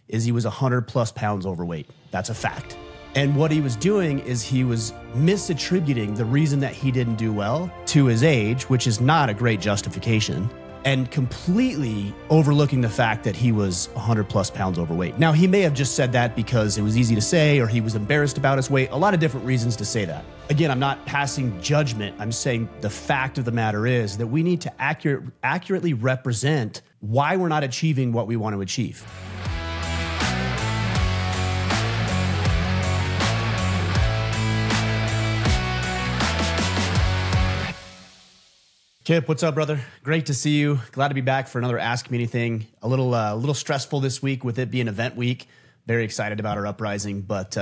is he was 100 plus pounds overweight. That's a fact. And what he was doing is he was misattributing the reason that he didn't do well to his age, which is not a great justification, and completely overlooking the fact that he was 100 plus pounds overweight. Now, he may have just said that because it was easy to say, or he was embarrassed about his weight. A lot of different reasons to say that. Again, I'm not passing judgment. I'm saying the fact of the matter is that we need to accurately represent why we're not achieving what we want to achieve. Kip, what's up, brother? Great to see you. Glad to be back for another Ask Me Anything. A little stressful this week with it being event week. Very excited about our uprising, but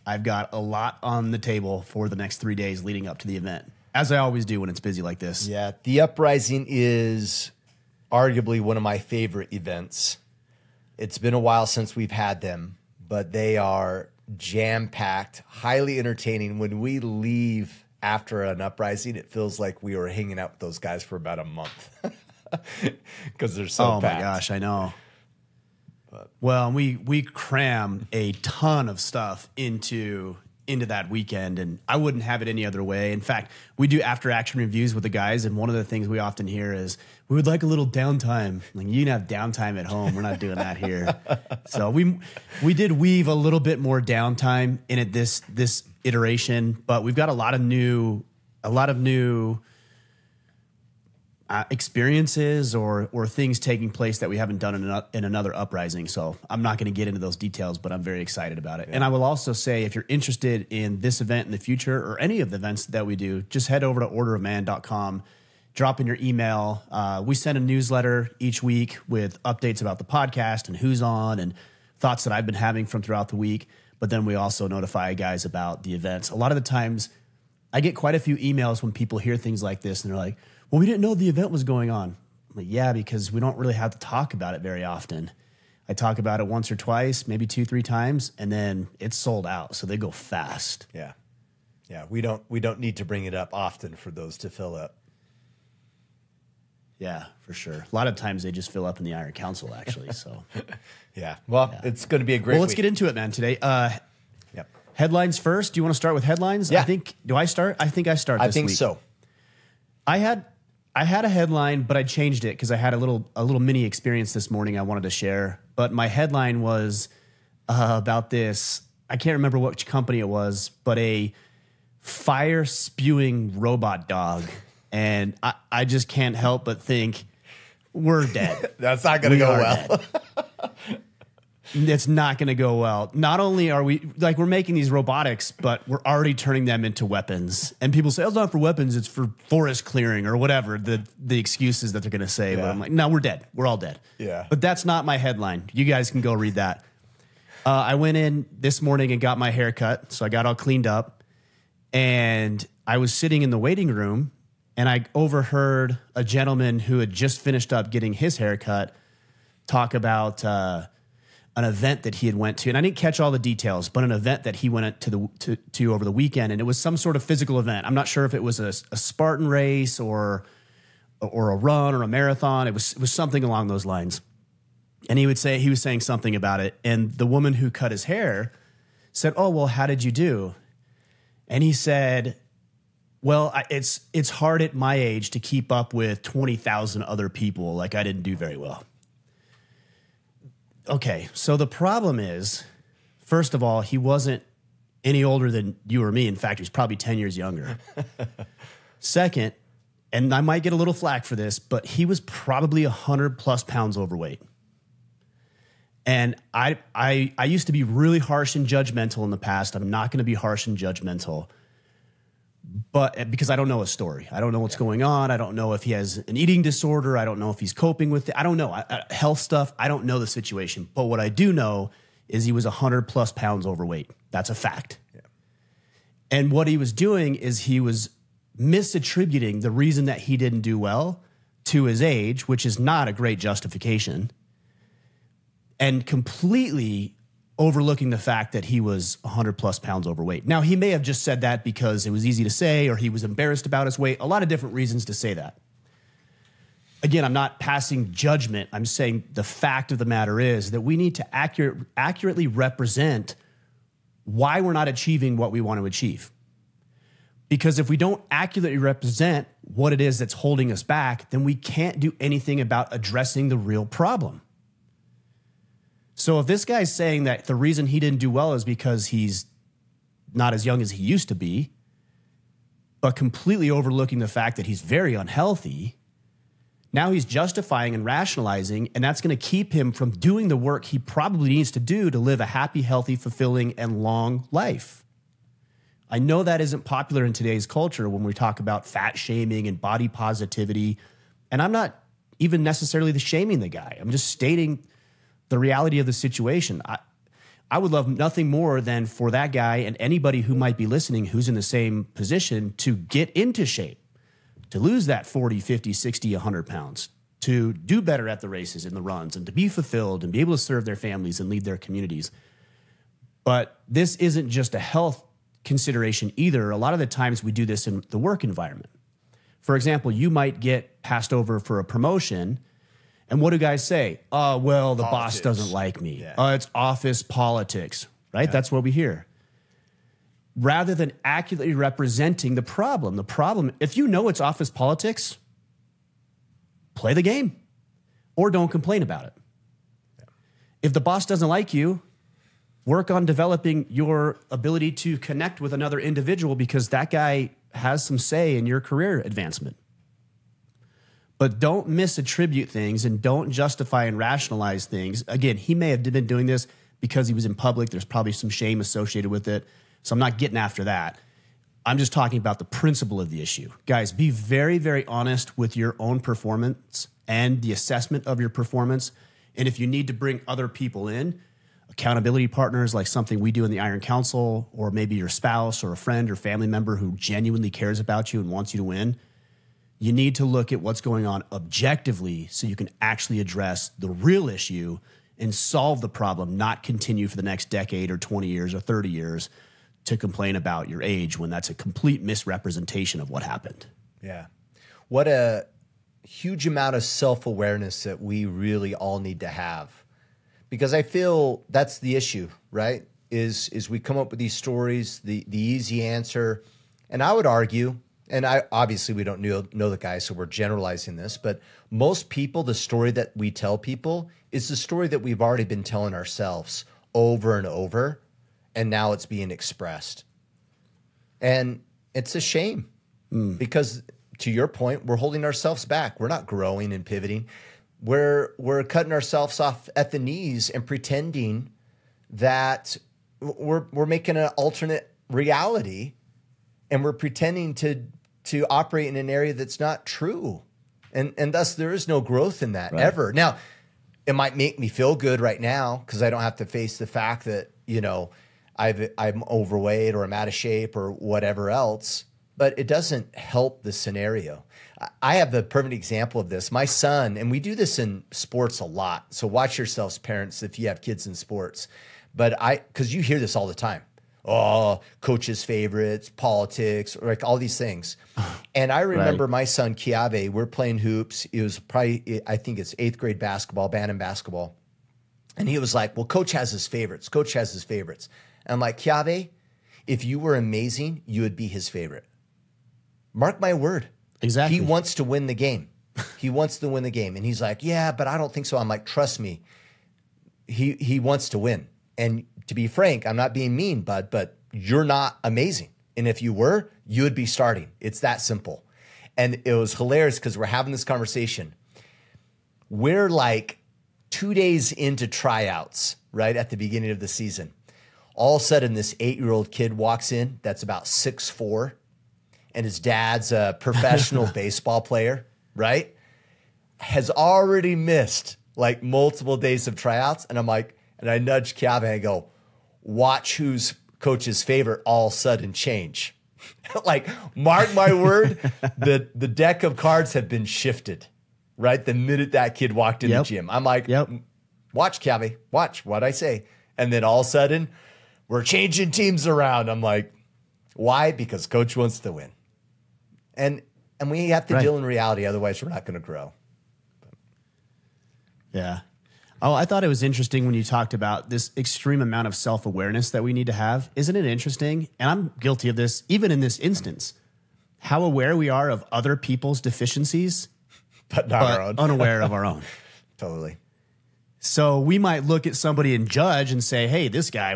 I've got a lot on the table for the next 3 days leading up to the event, as I always do when it's busy like this. Yeah, the uprising is arguably one of my favorite events. It's been a while since we've had them, but they are jam-packed, highly entertaining. When we leave after an uprising, it feels like we were hanging out with those guys for about a month because they're so packed. Oh my gosh, I know. Well, we cram a ton of stuff into that weekend, and I wouldn't have it any other way. In fact, we do after action reviews with the guys, and one of the things we often hear is we would like a little downtime. Like, you can have downtime at home. We're not doing that here. So we did weave a little bit more downtime in it this iteration, but we've got a lot of new experiences or things taking place that we haven't done in another uprising. So I'm not going to get into those details, but I'm very excited about it. Yeah. And I will also say, if you're interested in this event in the future or any of the events that we do, just head over to orderofman.com, drop in your email. We send a newsletter each week with updates about the podcast and who's on and thoughts that I've been having from throughout the week. But then we also notify guys about the events. A lot of the times I get quite a few emails when people hear things like this and they're like, well, we didn't know the event was going on. I'm like, yeah, because we don't really have to talk about it very often. I talk about it once or twice, maybe 2-3 times, and then it's sold out. So they go fast. Yeah. Yeah. We don't need to bring it up often for those to fill up. Yeah, for sure. A lot of times they just fill up in the Iron Council, actually. So, yeah. Well, yeah. It's going to be a great Well, let's get into it, man, today. Yep. Headlines first. Do you want to start with headlines? Yeah. Do I start? I think I start this week. I think so. I had a headline, but I changed it because I had a little mini experience this morning I wanted to share. But my headline was about this. I can't remember which company it was, but a fire-spewing robot dog. And I just can't help but think, we're dead. That's not going to go well. It's not going to go well. Not only are we're making these robotics, but we're already turning them into weapons. And people say, oh, it's not for weapons, it's for forest clearing or whatever, the excuses that they're going to say. Yeah. But I'm like, no, we're dead. We're all dead. Yeah. But that's not my headline. You guys can go read that. I went in this morning and got my hair cut, so I got all cleaned up. And I was sitting in the waiting room, and I overheard a gentleman who had just finished up getting his hair cut talk about an event that he had went to. And I didn't catch all the details, but an event that he went to over the weekend. And it was some sort of physical event. I'm not sure if it was a Spartan race or a run or a marathon. It was something along those lines. And he was saying something about it. And the woman who cut his hair said, oh, well, how did you do? And he said, well, it's hard at my age to keep up with 20,000 other people. Like, I didn't do very well. Okay, so the problem is, first of all, he wasn't any older than you or me. In fact, he was probably 10 years younger. Second, and I might get a little flack for this, but he was probably 100 plus pounds overweight. And I used to be really harsh and judgmental in the past. I'm not going to be harsh and judgmental. But because I don't know his story. I don't know what's going on. I don't know if he has an eating disorder. I don't know if he's coping with it. I don't know. Health stuff, I don't know the situation. But what I do know is he was 100 plus pounds overweight. That's a fact. Yeah. And what he was doing is he was misattributing the reason that he didn't do well to his age, which is not a great justification, and completely overlooking the fact that he was 100 plus pounds overweight. Now, he may have just said that because it was easy to say or he was embarrassed about his weight. A lot of different reasons to say that. again, I'm not passing judgment. I'm saying the fact of the matter is that we need to accurately represent why we're not achieving what we want to achieve. Because if we don't accurately represent what it is that's holding us back, then we can't do anything about addressing the real problem. So if this guy's saying that the reason he didn't do well is because he's not as young as he used to be, but completely overlooking the fact that he's very unhealthy, now he's justifying and rationalizing, and that's going to keep him from doing the work he probably needs to do to live a happy, healthy, fulfilling, and long life. I know that isn't popular in today's culture when we talk about fat shaming and body positivity, and I'm not even necessarily shaming the guy. I'm just stating the reality of the situation. I would love nothing more than for that guy and anybody who might be listening who's in the same position to get into shape, to lose that 40, 50, 60, 100 pounds, to do better at the races and the runs, and to be fulfilled and be able to serve their families and lead their communities. But this isn't just a health consideration either. A lot of the times we do this in the work environment. For example, you might get passed over for a promotion, and what do guys say? Oh, well, the boss doesn't like me. Yeah. It's office politics, right? Yeah. That's what we hear. Rather than accurately representing the problem, if you know it's office politics, play the game or don't complain about it. Yeah. If the boss doesn't like you, work on developing your ability to connect with another individual because that guy has some say in your career advancement. But don't misattribute things and don't justify and rationalize things. Again, he may have been doing this because he was in public. There's probably some shame associated with it. So I'm not getting after that. I'm just talking about the principle of the issue. Guys, be very, very honest with your own performance and the assessment of your performance. And if you need to bring other people in, accountability partners like something we do in the Iron Council, or maybe your spouse or a friend or family member who genuinely cares about you and wants you to win, you need to look at what's going on objectively so you can actually address the real issue and solve the problem, not continue for the next decade or 20 years or 30 years to complain about your age when that's a complete misrepresentation of what happened. Yeah. What a huge amount of self-awareness that we really all need to have. Because I feel that's the issue, right? Is we come up with these stories, the easy answer. And I would argue, and obviously we don't know the guy, so we're generalizing this, but most people, the story that we tell people is the story that we've already been telling ourselves over and over, and now it's being expressed. And it's a shame because, to your point, we're holding ourselves back. We're not growing and pivoting. We're cutting ourselves off at the knees and pretending that we're making an alternate reality, and we're pretending to operate in an area that's not true. And thus there is no growth in that ever. Now, it might make me feel good right now because I don't have to face the fact that, you know, I'm overweight or I'm out of shape or whatever else, but it doesn't help the scenario. I have the perfect example of this. My son, and we do this in sports a lot, so watch yourselves, parents, if you have kids in sports. But because you hear this all the time. Oh, coaches' favorites, politics, like all these things. And I remember my son, Kiave, we're playing hoops. It was probably, I think it's 8th grade basketball, Bantam basketball. And he was like, well, coach has his favorites. Coach has his favorites. And I'm like, Kiave, if you were amazing, you would be his favorite. Mark my word. Exactly. He wants to win the game. He wants to win the game. And he's like, yeah, but I don't think so. I'm like, trust me. He wants to win. And to be frank, I'm not being mean, bud, but you're not amazing. And if you were, you would be starting. It's that simple. And it was hilarious because we're having this conversation. We're like 2 days into tryouts, right at the beginning of the season. All of a sudden, this 8-year-old kid walks in that's about 6'4", and his dad's a professional baseball player, right? Has already missed like multiple days of tryouts. And I'm like, and I nudge Kiave and I go, watch who's coach's favorite all of a sudden change. Like, mark my word, the deck of cards have been shifted, right? The minute that kid walked in the gym. I'm like, watch, Kiave, watch what I say. And then all of a sudden, we're changing teams around. I'm like, why? Because coach wants to win. And we have to deal in reality, otherwise we're not going to grow. Yeah. Oh, I thought it was interesting when you talked about this extreme amount of self-awareness that we need to have. Isn't it interesting? And I'm guilty of this, even in this instance, how aware we are of other people's deficiencies, but not our own. Unaware of our own. Totally. So we might look at somebody and judge and say, hey, this guy,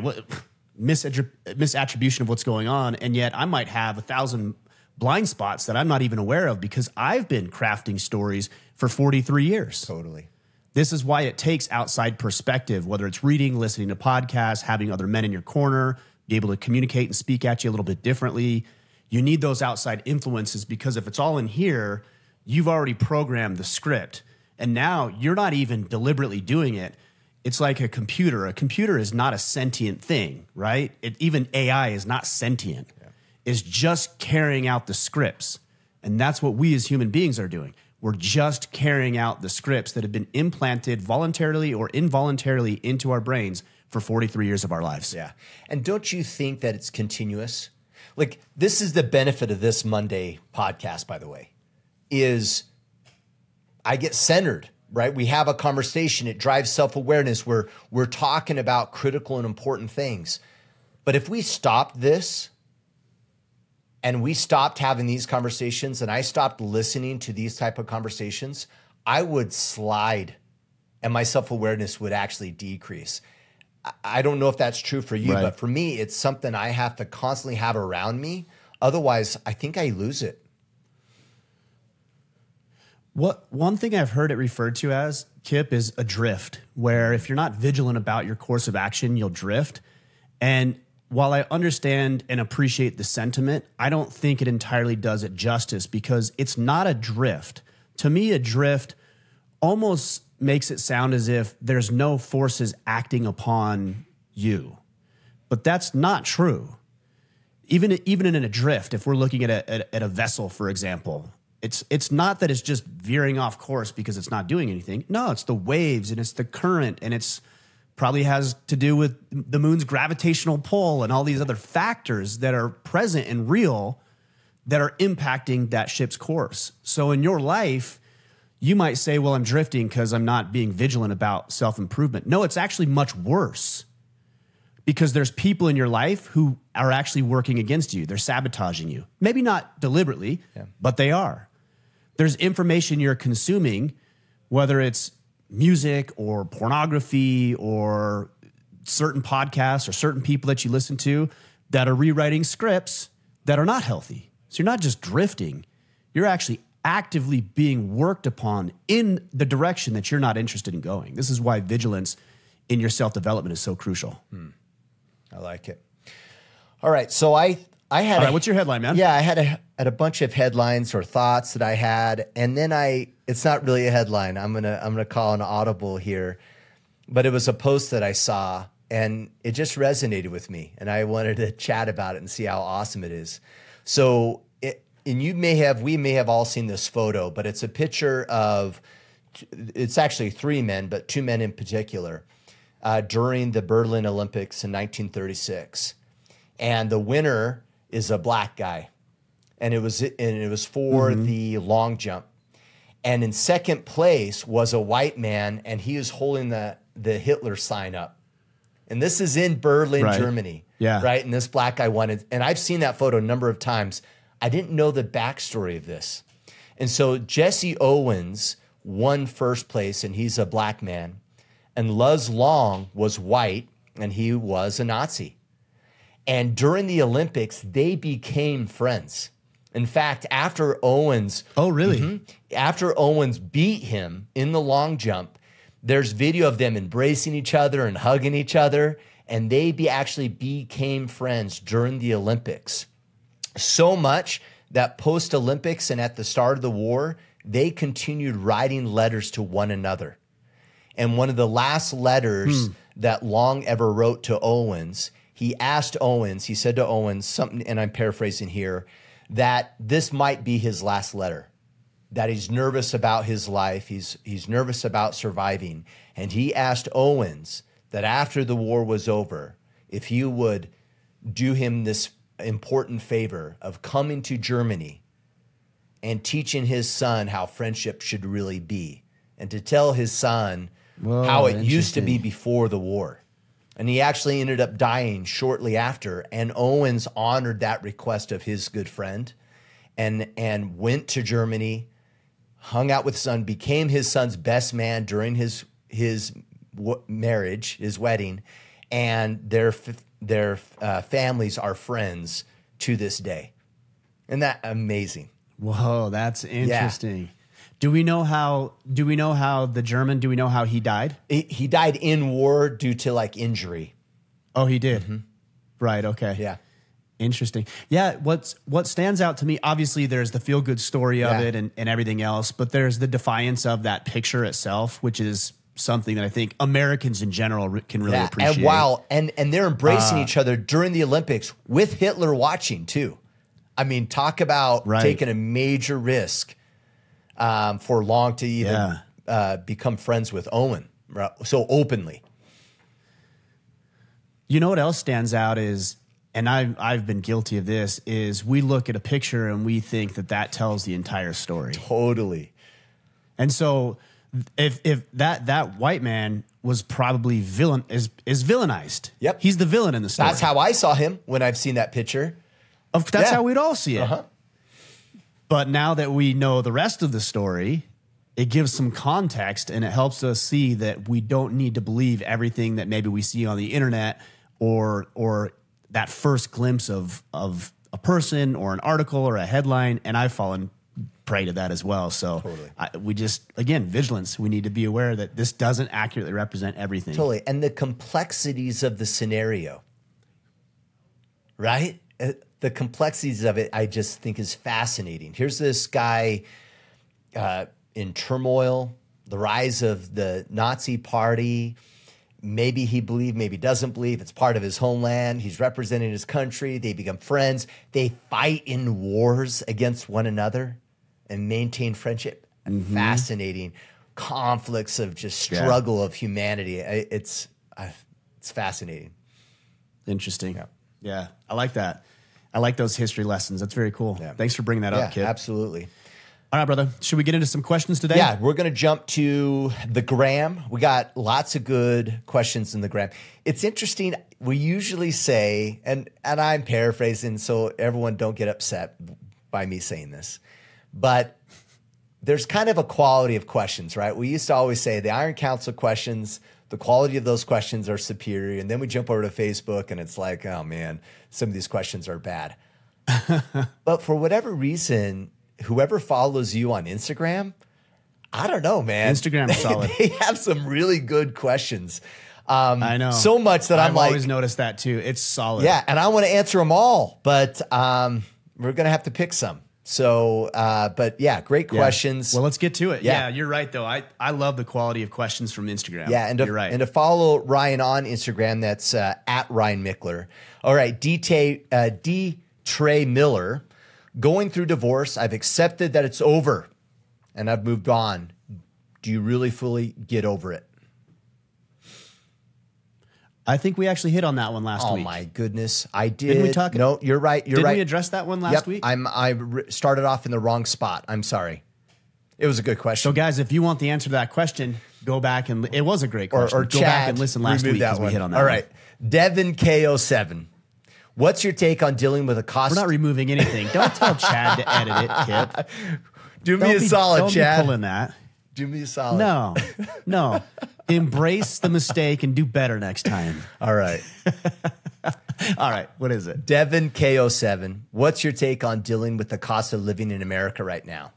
misattribution of what's going on. And yet I might have 1,000 blind spots that I'm not even aware of because I've been crafting stories for 43 years. Totally. This is why it takes outside perspective, whether it's reading, listening to podcasts, having other men in your corner, be able to communicate and speak at you a little bit differently. You need those outside influences because if it's all in here, you've already programmed the script. And now you're not even deliberately doing it. It's like a computer. A computer is not a sentient thing, right? Even AI is not sentient. Yeah. It's just carrying out the scripts. And that's what we as human beings are doing. We're just carrying out the scripts that have been implanted voluntarily or involuntarily into our brains for 43 years of our lives. Yeah. And don't you think that it's continuous? Like, this is the benefit of this Monday podcast, by the way, is I get centered, right? We have a conversation. It drives self-awareness. We're talking about critical and important things. But if we stopped this and we stopped having these conversations and I stopped listening to these type of conversations, I would slide and my self-awareness would actually decrease. I don't know if that's true for you, but for me, it's something I have to constantly have around me. Otherwise, I think I lose it. One thing I've heard it referred to as, Kip, is a drift, where if you're not vigilant about your course of action, you'll drift. And while I understand and appreciate the sentiment, I don't think it entirely does it justice because it's not a drift. To me, a drift almost makes it sound as if there's no forces acting upon you. But that's not true. Even in a drift, if we're looking at a vessel, for example, it's not that it's just veering off course because it's not doing anything. No, it's the waves and it's the current and it's probably has to do with the moon's gravitational pull and all these other factors that are present and real that are impacting that ship's course. So in your life, you might say, well, I'm drifting because I'm not being vigilant about self-improvement. No, it's actually much worse because there's people in your life who are actually working against you. They're sabotaging you. Maybe not deliberately, but they are. There's information you're consuming, whether it's music or pornography or certain podcasts or certain people that you listen to that are rewriting scripts that are not healthy. So you're not just drifting. You're actually actively being worked upon in the direction that you're not interested in going. This is why vigilance in your self-development is so crucial. I like it. All right. So I had all right, what's your headline, man? Yeah, I had a bunch of headlines or thoughts that I had, and then it's not really a headline. I'm gonna call an audible here, but it was a post that I saw, and it just resonated with me, and I wanted to chat about it and see how awesome it is. So, we may have all seen this photo, but it's a picture of, it's actually 3 men, but 2 men in particular, during the Berlin Olympics in 1936, and the winner is a black guy, and it was for the long jump, and in second place was a white man, and he was holding the Hitler sign up, and this is in Berlin, Germany, right? And this black guy won, and I've seen that photo a number of times. I didn't know the backstory of this, and so Jesse Owens won first place, and he's a black man, and Luz Long was white, and he was a Nazi. And during the Olympics, they became friends. In fact, after Owens... Oh, really? After Owens beat him in the long jump, there's video of them embracing each other and hugging each other, and they actually became friends during the Olympics. So much that post-Olympics and at the start of the war, they continued writing letters to one another. And one of the last letters that Long ever wrote to Owens... He said to Owens something, and I'm paraphrasing here, that this might be his last letter, that he's nervous about his life, he's nervous about surviving. And he asked Owens that after the war was over, if he would do him this important favor of coming to Germany and teaching his son how friendship should really be, and to tell his son Whoa, how it used to be interesting. before the war. And he actually ended up dying shortly after. And Owens honored that request of his good friend and went to Germany, hung out with his son, became his son's best man during his marriage, his wedding, and their families are friends to this day. Isn't that amazing? Whoa, that's interesting. Do we know how the German, do we know how he died? He died in war due to like injury. Oh, he did. Right. Okay. Yeah. Interesting. Yeah. What stands out to me, obviously there's the feel good story of it and everything else, but there's the defiance of that picture itself, which is something that I think Americans in general can really appreciate. And wow. And they're embracing each other during the Olympics with Hitler watching too. I mean, talk about taking a major risk for Long to even become friends with Owen so openly. You know what else stands out is, and I've been guilty of this, is we look at a picture and we think that tells the entire story. Totally. And so if that white man was probably is villainized. Yep. He's the villain in the story. That's how I saw him when I've seen that picture. That's how we'd all see it. But now that we know the rest of the story, it gives some context and it helps us see that we don't need to believe everything that maybe we see on the internet or that first glimpse of a person or an article or a headline. And I've fallen prey to that as well. So we just, again, vigilance. We need to be aware that this doesn't accurately represent everything. Totally. And the complexities of the scenario, right? The complexities of it, I just think is fascinating. Here's this guy in turmoil, the rise of the Nazi party. Maybe he believed, maybe doesn't believe. It's part of his homeland. He's representing his country. They become friends. They fight in wars against one another and maintain friendship. Fascinating conflicts of just struggle of humanity. It's fascinating. Interesting. Yeah, I like that. I like those history lessons. That's very cool. Yeah. Thanks for bringing that up, Kip. Absolutely. All right, brother. Should we get into some questions today? Yeah, we're going to jump to the gram. We got lots of good questions in the gram. It's interesting. We usually say, and I'm paraphrasing, so everyone don't get upset by me saying this, but there's kind of a quality of questions, right? We used to always say the Iron Council questions, the quality of those questions are superior. And then we jump over to Facebook and it's like, oh man, some of these questions are bad. But for whatever reason, whoever follows you on Instagram, I don't know, man. Instagram's solid. They have some really good questions. I know. So much that I've always noticed that too. It's solid. Yeah, and I want to answer them all, but we're going to have to pick some. So, but yeah, great questions. Well, let's get to it. Yeah, you're right, though. I love the quality of questions from Instagram. Yeah, and you're right. And to follow Ryan on Instagram, that's at Ryan Mickler. All right, D. Trey Miller. Going through divorce, I've accepted that it's over, and I've moved on. Do you really fully get over it? I think we actually hit on that one last week. Oh my goodness, I did. Didn't we talk? No, you're right. You're right. Didn't we address that one last week? I started off in the wrong spot. I'm sorry. It was a good question. So, guys, if you want the answer to that question, go back and it was a great question. Or go back and listen last week because we hit on that. All right, Devin KO7. What's your take on dealing with a cost? We're not removing anything. Don't tell Chad to edit it, Kip. Do me a solid, Chad. Don't be pulling that. Do me a solid. No. Embrace the mistake and do better next time. All right. All right. What is it? Devin KO7. What's your take on dealing with the cost of living in America right now?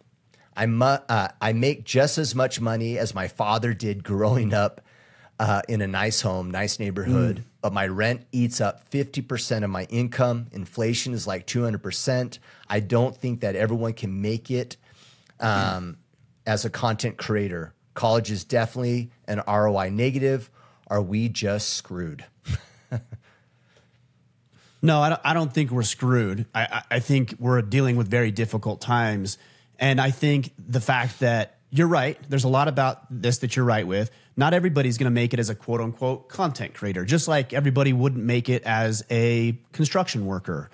I make just as much money as my father did growing up in a nice home, nice neighborhood, but my rent eats up 50% of my income. Inflation is like 200%. I don't think that everyone can make it as a content creator. College is definitely an ROI negative. Are we just screwed? No, I don't think we're screwed. I think we're dealing with very difficult times. And I think the fact that you're right, there's a lot about this that you're right with. Not everybody's going to make it as a quote unquote content creator, just like everybody wouldn't make it as a construction worker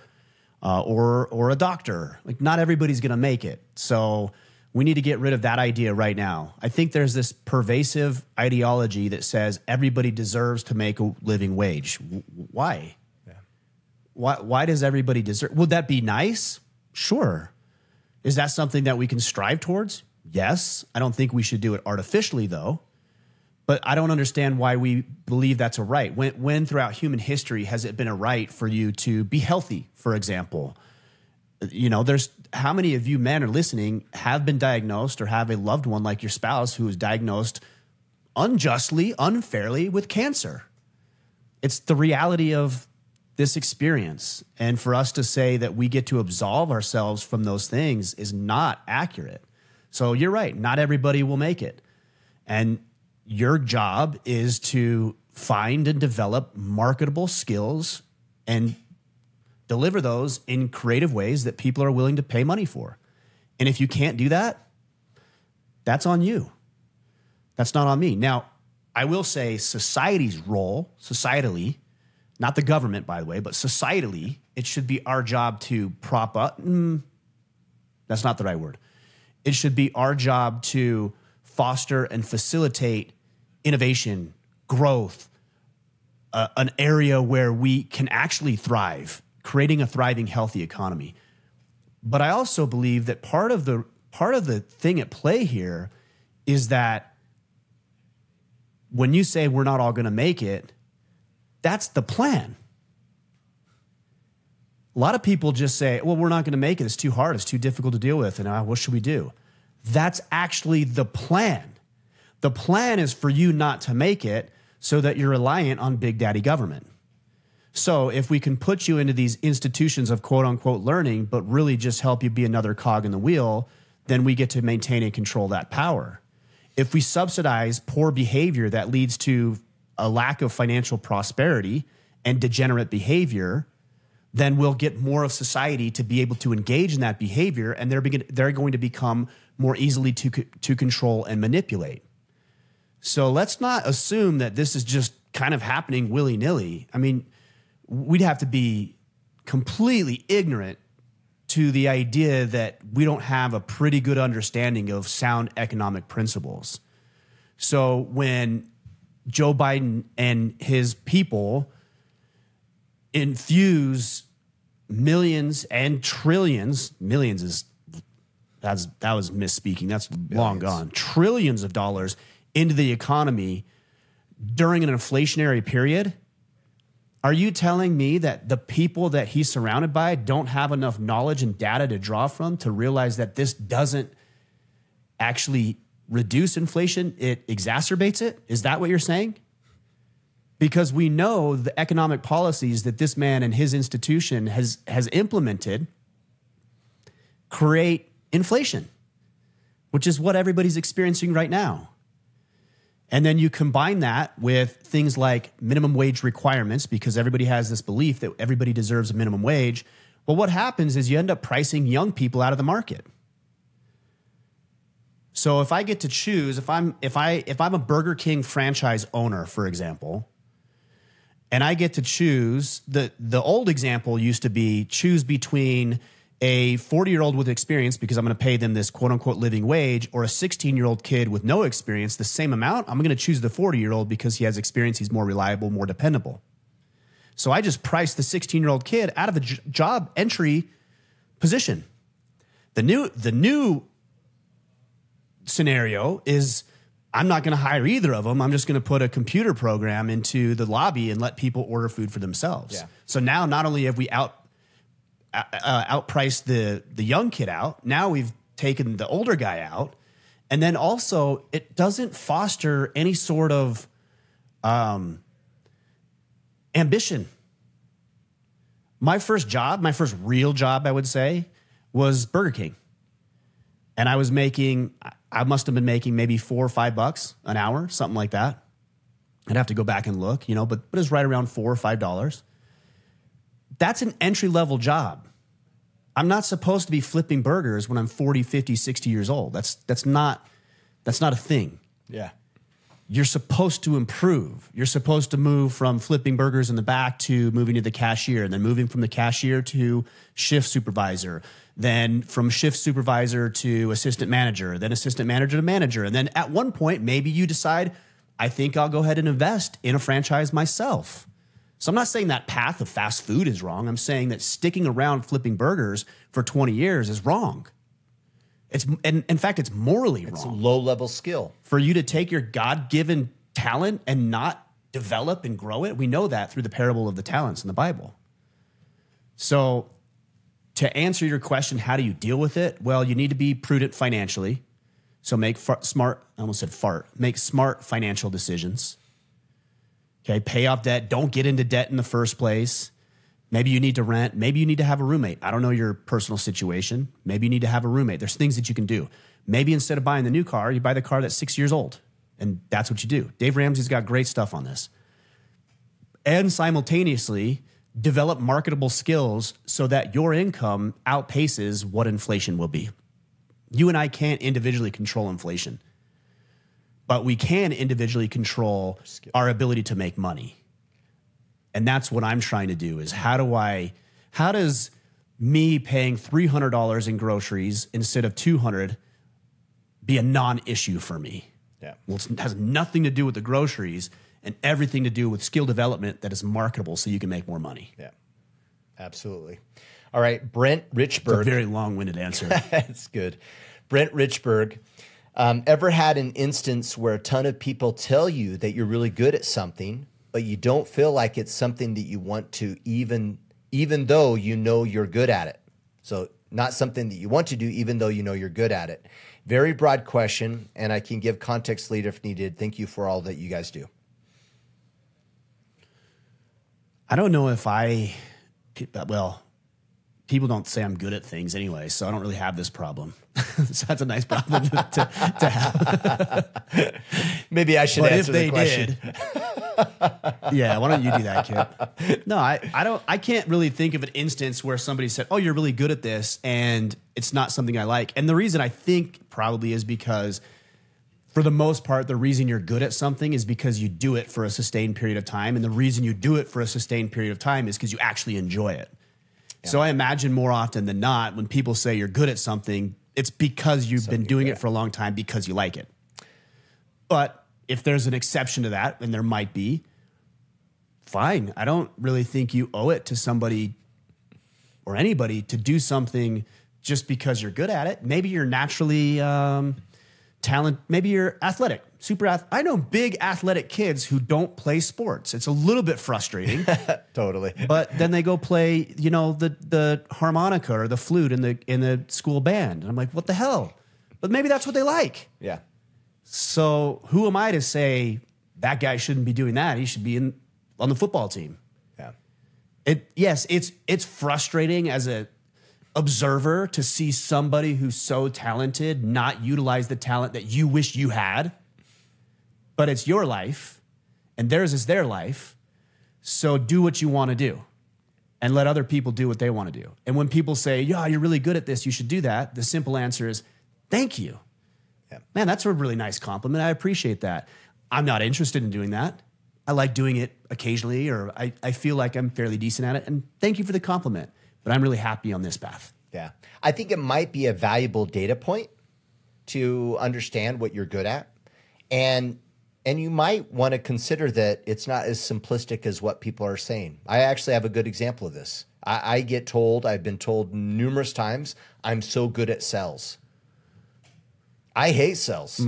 or a doctor. Like not everybody's going to make it. So We need to get rid of that idea right now. I think there's this pervasive ideology that says everybody deserves to make a living wage. Why? Yeah. Why does everybody deserve? Would that be nice? Sure. Is that something that we can strive towards? Yes. I don't think we should do it artificially, though. But I don't understand why we believe that's a right. When throughout human history has it been a right for you to be healthy, for example? You know, there's how many of you men are listening have been diagnosed or have a loved one like your spouse who was diagnosed unjustly, unfairly with cancer? It's the reality of this experience. And for us to say that we get to absolve ourselves from those things is not accurate. So you're right. Not everybody will make it. And your job is to find and develop marketable skills and deliver those in creative ways that people are willing to pay money for. And if you can't do that, that's on you. That's not on me. Now, I will say society's role, societally, not the government, by the way, but societally, it should be our job to prop up. That's not the right word. It should be our job to foster and facilitate innovation, growth, an area where we can actually thrive, creating a thriving, healthy economy. But I also believe that part of the thing at play here is that when you say we're not all going to make it, that's the plan. A lot of people just say, well, we're not going to make it. It's too hard. It's too difficult to deal with. And what should we do? That's actually the plan. The plan is for you not to make it so that you're reliant on big daddy government. So if we can put you into these institutions of quote unquote learning, but really just help you be another cog in the wheel, then we get to maintain and control that power. If we subsidize poor behavior that leads to a lack of financial prosperity and degenerate behavior, then we'll get more of society to be able to engage in that behavior, and they're going to become more easily to control and manipulate. So let's not assume that this is just kind of happening willy-nilly. I mean, we'd have to be completely ignorant to the idea that we don't have a pretty good understanding of sound economic principles. So when Joe Biden and his people infuse millions and trillions, that was misspeaking. That's long gone. Trillions of dollars into the economy during an inflationary period. Are you telling me that the people that he's surrounded by don't have enough knowledge and data to draw from to realize that this doesn't actually reduce inflation? It exacerbates it? Is that what you're saying? Because we know the economic policies that this man and his institution has implemented create inflation, which is what everybody's experiencing right now. And then you combine that with things like minimum wage requirements, because everybody has this belief that everybody deserves a minimum wage. Well, what happens is you end up pricing young people out of the market. So if I get to choose, if I'm a Burger King franchise owner, for example, and I get to choose, the old example used to be choose between a 40-year-old with experience, because I'm going to pay them this quote-unquote living wage, or a 16-year-old kid with no experience, the same amount. I'm going to choose the 40-year-old because he has experience, he's more reliable, more dependable. So I just priced the 16-year-old kid out of a job entry position. The new scenario is I'm not going to hire either of them. I'm just going to put a computer program into the lobby and let people order food for themselves. Yeah. So now not only have we outpriced the young kid out, now we've taken the older guy out. And then also it doesn't foster any sort of ambition. My first real job, I would say, was Burger King. And I must have been making maybe $4 or $5 an hour, something like that. I'd have to go back and look, but it was right around $4 or $5. That's an entry-level job. I'm not supposed to be flipping burgers when I'm 40, 50, 60 years old. That's not a thing. Yeah. you're supposed to improve. You're supposed to move from flipping burgers in the back to moving to the cashier, and then moving from the cashier to shift supervisor, then from shift supervisor to assistant manager, then assistant manager to manager. And then at one point, maybe you decide, I think I'll go ahead and invest in a franchise myself. So I'm not saying that path of fast food is wrong. I'm saying that sticking around flipping burgers for 20 years is wrong. And in fact, it's morally wrong. It's a low-level skill. For you to take your God-given talent and not develop and grow it. We know that through the parable of the talents in the Bible. So to answer your question, how do you deal with it? Well, you need to be prudent financially. So make smart financial decisions. Okay, pay off debt. Don't get into debt in the first place. Maybe you need to rent. Maybe you need to have a roommate. I don't know your personal situation. Maybe you need to have a roommate. There's things that you can do. Maybe instead of buying the new car, you buy the car that's 6 years old. And that's what you do. Dave Ramsey's got great stuff on this. And simultaneously, develop marketable skills so that your income outpaces what inflation will be. You and I can't individually control inflation, but we can individually control our ability to make money. And that's what I'm trying to do is how does me paying $300 in groceries instead of $200 be a non-issue for me? Yeah. Well, it has nothing to do with the groceries and everything to do with skill development that is marketable so you can make more money. Yeah, absolutely. All right, Brent Richburg. It's a very long-winded answer. That's good. Brent Richburg, ever had an instance where a ton of people tell you that you're really good at something, but you don't feel like it's something that you want to even though you know you're good at it? So not something that you want to do even though you know you're good at it. Very broad question, and I can give context later if needed. Thank you for all that you guys do. I don't know if people don't say I'm good at things anyway, so I don't really have this problem. So that's a nice problem to have. Maybe I should answer the question. Yeah, why don't you do that, Kip? No, I can't really think of an instance where somebody said, "Oh, you're really good at this," and it's not something I like. And the reason I think probably is because, for the most part, the reason you're good at something is because you do it for a sustained period of time, and the reason you do it for a sustained period of time is because you actually enjoy it. Yeah. So I imagine more often than not, when people say you're good at something, it's because you've been doing it for a long time because you like it. But if there's an exception to that, and there might be, fine. I don't really think you owe it to somebody or anybody to do something just because you're good at it. Maybe you're naturally maybe you're athletic, I know big athletic kids who don't play sports. It's a little bit frustrating. Totally. But then they go play, the harmonica or the flute in the school band. And I'm like, what the hell? But maybe that's what they like. Yeah. So who am I to say that guy shouldn't be doing that? He should be on the football team. Yeah. It's frustrating as a observer to see somebody who's so talented not utilize the talent that you wish you had. But it's your life, and theirs is their life. So do what you want to do, and let other people do what they want to do. And when people say, "Yeah, you're really good at this, you should do that," the simple answer is, "Thank you." Yeah. Man, that's a really nice compliment. I appreciate that. I'm not interested in doing that. I like doing it occasionally, or I feel like I'm fairly decent at it. And thank you for the compliment, but I'm really happy on this path. Yeah. I think it might be a valuable data point to understand what you're good at. And you might want to consider that it's not as simplistic as what people are saying. I actually have a good example of this. I've been told numerous times, I'm so good at sales. I hate sales.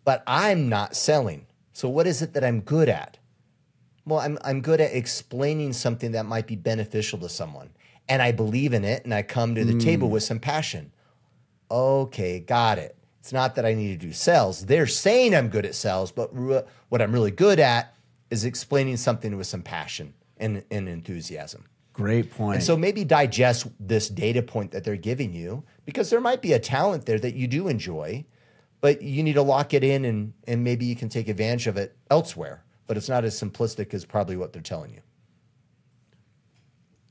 But I'm not selling. So what is it that I'm good at? Well, I'm good at explaining something that might be beneficial to someone. And I believe in it, and I come to the table with some passion. Okay, got it. It's not that I need to do sales. They're saying I'm good at sales, but what I'm really good at is explaining something with some passion and enthusiasm. Great point. And so maybe digest this data point that they're giving you, because there might be a talent there that you do enjoy, but you need to lock it in, and maybe you can take advantage of it elsewhere. But it's not as simplistic as probably what they're telling you.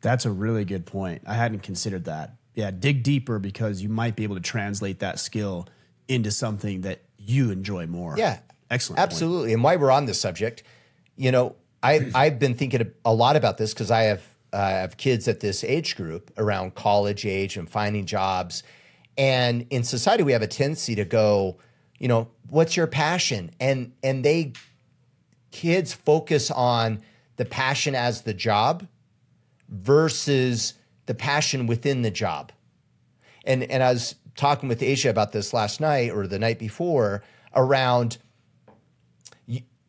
That's a really good point. I hadn't considered that. Yeah, dig deeper, because you might be able to translate that skill into something that you enjoy more. Yeah. Excellent. Absolutely. Point. And while we're on this subject, I've been thinking a lot about this because I have kids at this age group around college age and finding jobs. And in society, we have a tendency to go, what's your passion? And kids focus on the passion as the job versus the passion within the job. And I was talking with Asia about this last night or the night before around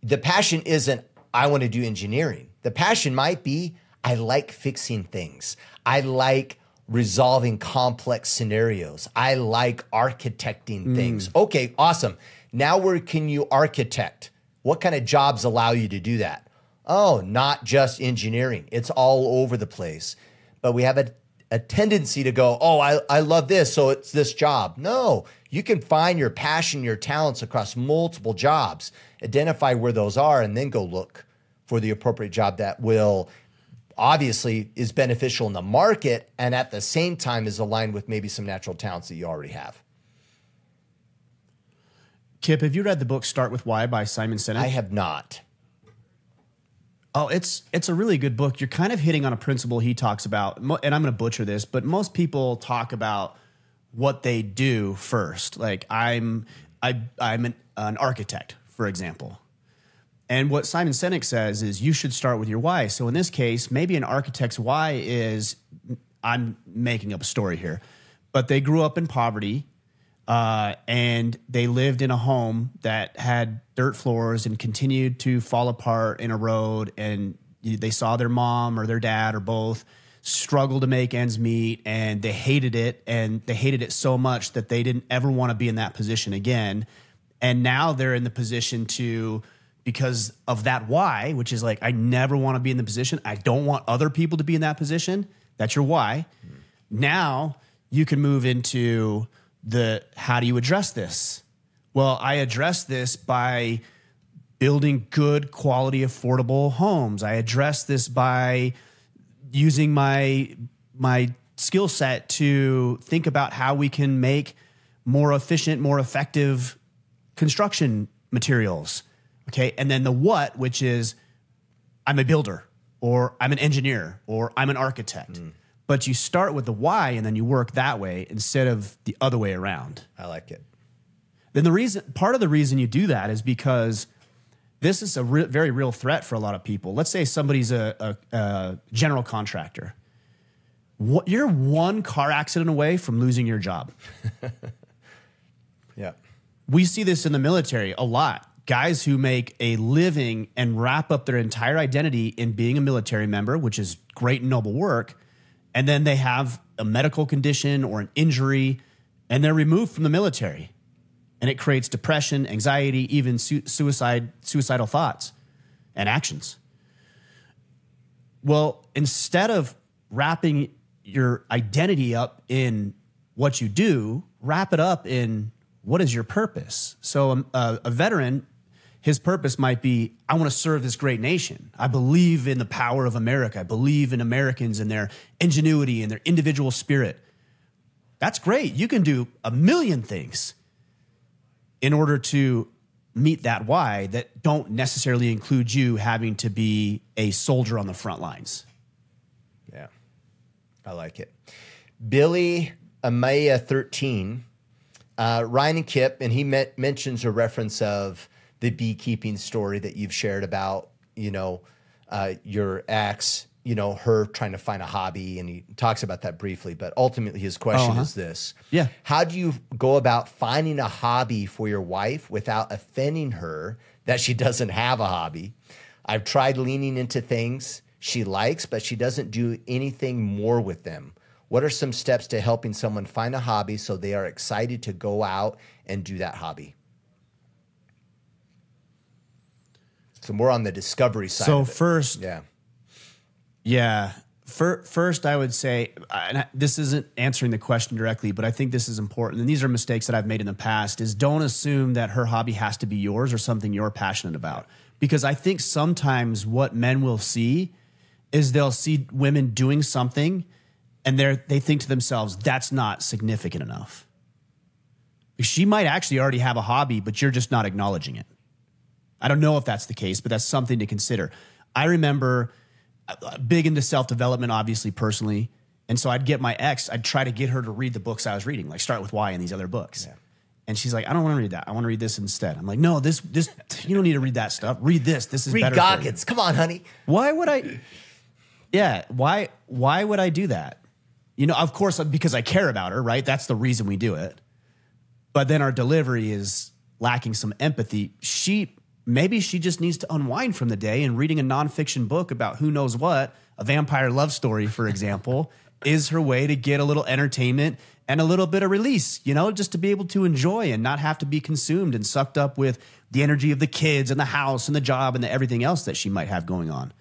the passion isn't, I want to do engineering. The passion might be, I like fixing things. I like resolving complex scenarios. I like architecting things. Okay, awesome. Now where can you architect? What kind of jobs allow you to do that? Oh, not just engineering. It's all over the place. But we have a tendency to go, oh, I love this, so it's this job. No, you can find your passion, your talents across multiple jobs, identify where those are, and then go look for the appropriate job that will obviously is beneficial in the market and at the same time is aligned with maybe some natural talents that you already have. Kip, have you read the book Start With Why by Simon Sinek? I have not. Oh, it's a really good book. You're kind of hitting on a principle he talks about, and I'm going to butcher this, but most people talk about what they do first. Like I'm an architect, for example. And what Simon Sinek says is you should start with your why. So in this case, maybe an architect's why is, I'm making up a story here, but they grew up in poverty and they lived in a home that had dirt floors and continued to fall apart in a road. And they saw their mom or their dad or both struggle to make ends meet, and they hated it. And they hated it so much that they didn't ever want to be in that position again. And now they're in the position to, because of that why, which is like, I never want to be in the position. I don't want other people to be in that position. That's your why. Now you can move into how do you address this? Well, I address this by building good quality, affordable homes. I address this by using my skill set to think about how we can make more efficient, more effective construction materials. Okay. And then the what, which is I'm a builder or I'm an engineer or I'm an architect. But you start with the why and then you work that way instead of the other way around. I like it. Then part of the reason you do that is because this is a very real threat for a lot of people. Let's say somebody's a general contractor. You're one car accident away from losing your job. Yeah. We see this in the military a lot. Guys who make a living and wrap up their entire identity in being a military member, which is great and noble work, and then they have a medical condition or an injury, and they're removed from the military. And it creates depression, anxiety, even suicidal thoughts and actions. Well, instead of wrapping your identity up in what you do, wrap it up in what is your purpose. So a veteran, his purpose might be, I want to serve this great nation. I believe in the power of America. I believe in Americans and their ingenuity and their individual spirit. That's great. You can do a million things in order to meet that why that don't necessarily include you having to be a soldier on the front lines. Yeah, I like it. Billy Amaya 13, Ryan and Kip, and he mentions a reference of the beekeeping story that you've shared about, your ex, her trying to find a hobby, and he talks about that briefly, but ultimately his question is this. Yeah. How do you go about finding a hobby for your wife without offending her that she doesn't have a hobby? I've tried leaning into things she likes, but she doesn't do anything more with them. What are some steps to helping someone find a hobby so they are excited to go out and do that hobby? So more on the discovery side. So of it. first, first I would say, and this isn't answering the question directly, but I think this is important. And these are mistakes that I've made in the past, is don't assume that her hobby has to be yours or something you're passionate about. Because I think sometimes what men will see is they'll see women doing something and they think to themselves, that's not significant enough. She might actually already have a hobby, but you're just not acknowledging it. I don't know if that's the case, but that's something to consider. I remember big into self-development, obviously, personally. And so I'd get my ex, I'd try to get her to read the books I was reading, like Start With Why and these other books. Yeah. And she's like, I don't want to read that. I want to read this instead. I'm like, no, this you don't need to read that stuff. Read this. This is better for you. Read Goggins. Come on, honey. Why would I? Yeah, why would I do that? You know, of course, because I care about her, right? That's the reason we do it. But then our delivery is lacking some empathy. Maybe she just needs to unwind from the day, and reading a nonfiction book about who knows what, a vampire love story, for example, is her way to get a little entertainment and a little bit of release, you know, just to be able to enjoy and not have to be consumed and sucked up with the energy of the kids and the house and the job and everything else that she might have going on.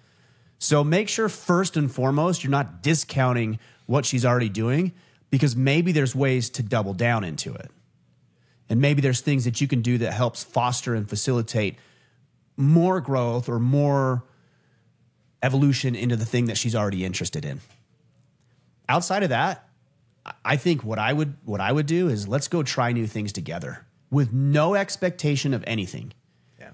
So make sure first and foremost, you're not discounting what she's already doing, because maybe there's ways to double down into it. And maybe there's things that you can do that helps foster and facilitate more growth or more evolution into the thing that she's already interested in. Outside of that, I think what I would do is let's go try new things together with no expectation of anything. Yeah.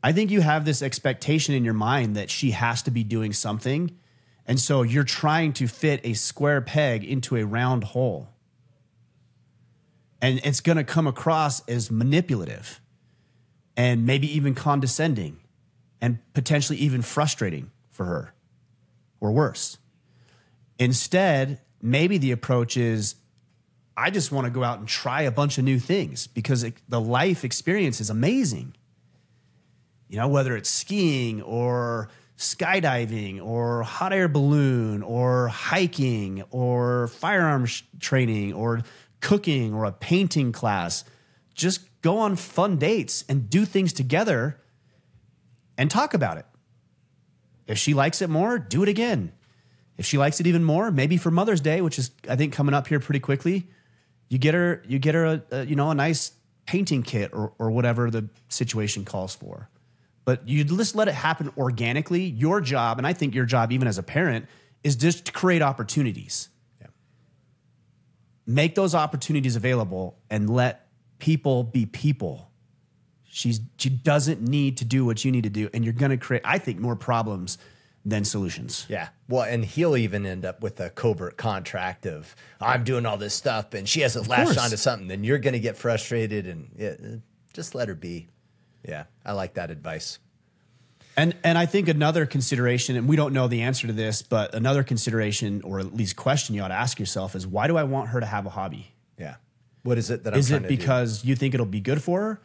I think you have this expectation in your mind that she has to be doing something, and so you're trying to fit a square peg into a round hole. And it's going to come across as manipulative and maybe even condescending and potentially even frustrating for her, or worse. Instead, maybe the approach is, I just want to go out and try a bunch of new things because the life experience is amazing. You know, whether it's skiing or skydiving or hot air balloon or hiking or firearms training or cooking or a painting class, just go on fun dates and do things together and talk about it. If she likes it more, do it again. If she likes it even more, maybe for Mother's Day, which is, I think, coming up here pretty quickly, you get her a nice painting kit or whatever the situation calls for. But you just let it happen organically. Your job, and I think your job even as a parent, is just to create opportunities. Yeah. Make those opportunities available and let people be people. She doesn't need to do what you need to do, and you're going to create, I think, more problems than solutions. Yeah. Well, and he'll even end up with a covert contract of, I'm doing all this stuff and she hasn't latched onto something. Then you're going to get frustrated, and just let her be. Yeah. I like that advice. And I think another consideration, and we don't know the answer to this, but another consideration, or at least question you ought to ask yourself, is why do I want her to have a hobby? Yeah. What is it that I'm trying to do? Is it because you think it'll be good for her?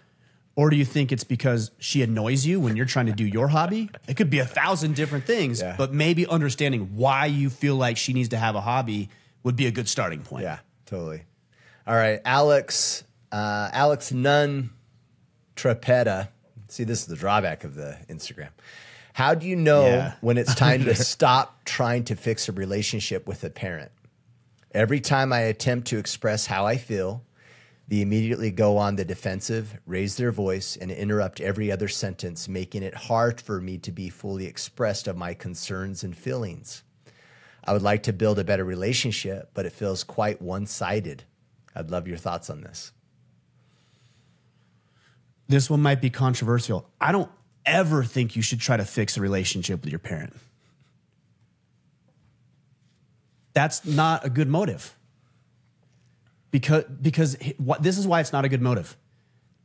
Or do you think it's because she annoys you when you're trying to do your hobby? It could be 1,000 different things, but maybe understanding why you feel like she needs to have a hobby would be a good starting point. Yeah, totally. All right, Alex Nunn Trapetta. See, this is the drawback of the Instagram. How do you know when it's time to stop trying to fix a relationship with a parent? Every time I attempt to express how I feel, they immediately go on the defensive, raise their voice, and interrupt every other sentence, making it hard for me to be fully expressed of my concerns and feelings. I would like to build a better relationship, but it feels quite one-sided. I'd love your thoughts on this. This one might be controversial. I don't ever think you should try to fix a relationship with your parent. That's not a good motive. Because this is why it's not a good motive.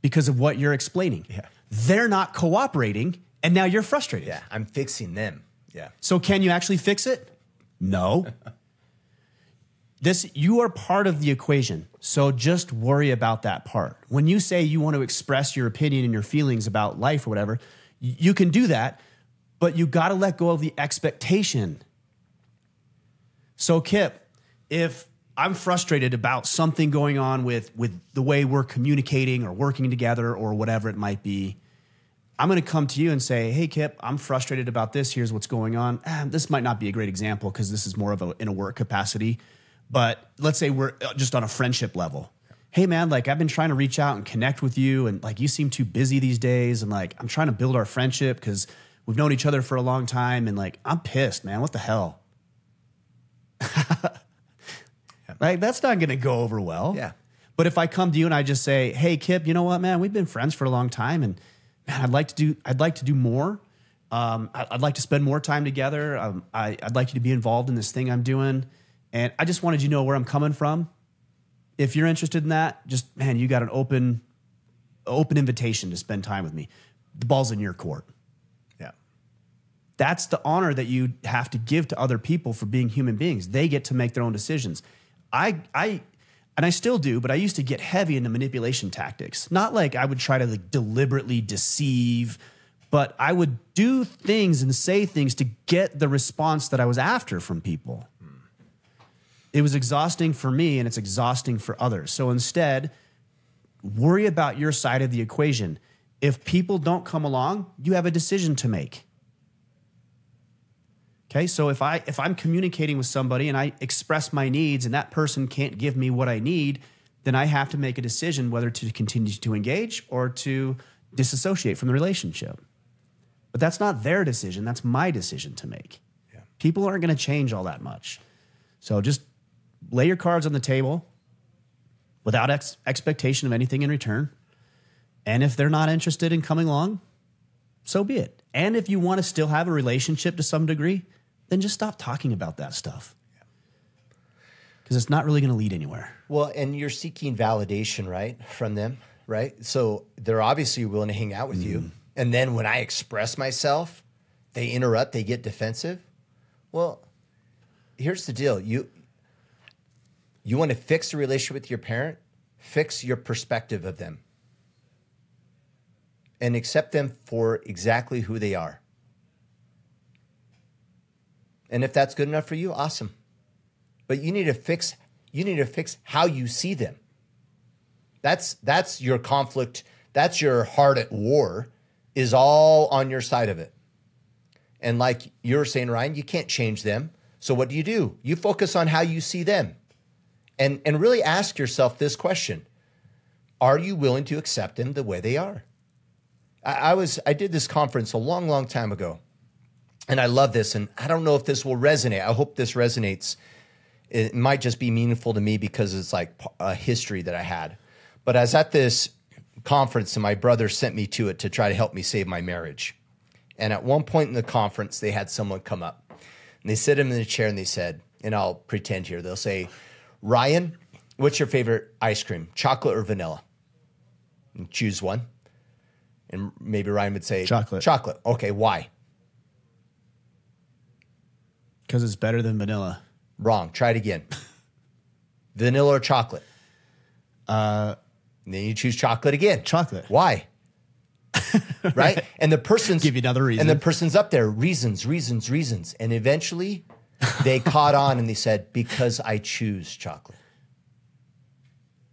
Because of what you're explaining. Yeah. They're not cooperating, and now you're frustrated. Yeah, I'm fixing them. Yeah. So can you actually fix it? No. You are part of the equation, so just worry about that part. When you say you want to express your opinion and your feelings about life or whatever, you can do that, but you got to let go of the expectation. So Kip, if I'm frustrated about something going on with the way we're communicating or working together or whatever it might be, I'm going to come to you and say, hey, Kip, I'm frustrated about this. Here's what's going on. This might not be a great example because this is more of in a work capacity. But let's say we're just on a friendship level. Hey, man, like I've been trying to reach out and connect with you, and like you seem too busy these days. And like I'm trying to build our friendship because we've known each other for a long time. And like I'm pissed, man. What the hell? Like, that's not going to go over well. Yeah. But if I come to you and I just say, hey, Kip, you know what, man, we've been friends for a long time, and man, I'd like to do more. I'd like to spend more time together. I'd like you to be involved in this thing I'm doing. And I just wanted you to know where I'm coming from. If you're interested in that, just, man, you got an open invitation to spend time with me. The ball's in your court. Yeah. That's the honor that you have to give to other people for being human beings. They get to make their own decisions. And I still do, but I used to get heavy into manipulation tactics. Not like I would try to like deliberately deceive, but I would do things and say things to get the response that I was after from people. It was exhausting for me, and it's exhausting for others. So instead, worry about your side of the equation. If people don't come along, you have a decision to make. Okay, so if I'm communicating with somebody and I express my needs and that person can't give me what I need, then I have to make a decision whether to continue to engage or to disassociate from the relationship. But that's not their decision. That's my decision to make. Yeah. People aren't going to change all that much. So just lay your cards on the table without expectation of anything in return. And if they're not interested in coming along, so be it. And if you want to still have a relationship to some degree, then just stop talking about that stuff. Because it's not really going to lead anywhere. Well, and you're seeking validation, right, from them, right? So they're obviously willing to hang out with you. And then when I express myself, they interrupt, they get defensive. Well, here's the deal. You want to fix the relationship with your parent, fix your perspective of them. And accept them for exactly who they are. And if that's good enough for you, awesome. But you need to fix how you see them. That's your conflict. That's your heart at war, is all on your side of it. And like you were saying, Ryan, you can't change them. So what do? You focus on how you see them. And really ask yourself this question. Are you willing to accept them the way they are? I did this conference a long, long time ago. And I love this. And I don't know if this will resonate. I hope this resonates. It might just be meaningful to me because it's like a history that I had. But I was at this conference and my brother sent me to it to try to help me save my marriage. And at one point in the conference, they had someone come up. And they sit him in the chair and they said, and I'll pretend here, they'll say, Ryan, what's your favorite ice cream, chocolate or vanilla? And choose one. And maybe Ryan would say, chocolate. Chocolate. Okay, why? Because it's better than vanilla. Wrong. Try it again. Vanilla or chocolate? And then you choose chocolate again. Chocolate. Why? Right? And the person's... Give you another reason. And the person's up there, reasons. And eventually they caught on and they said, because I choose chocolate.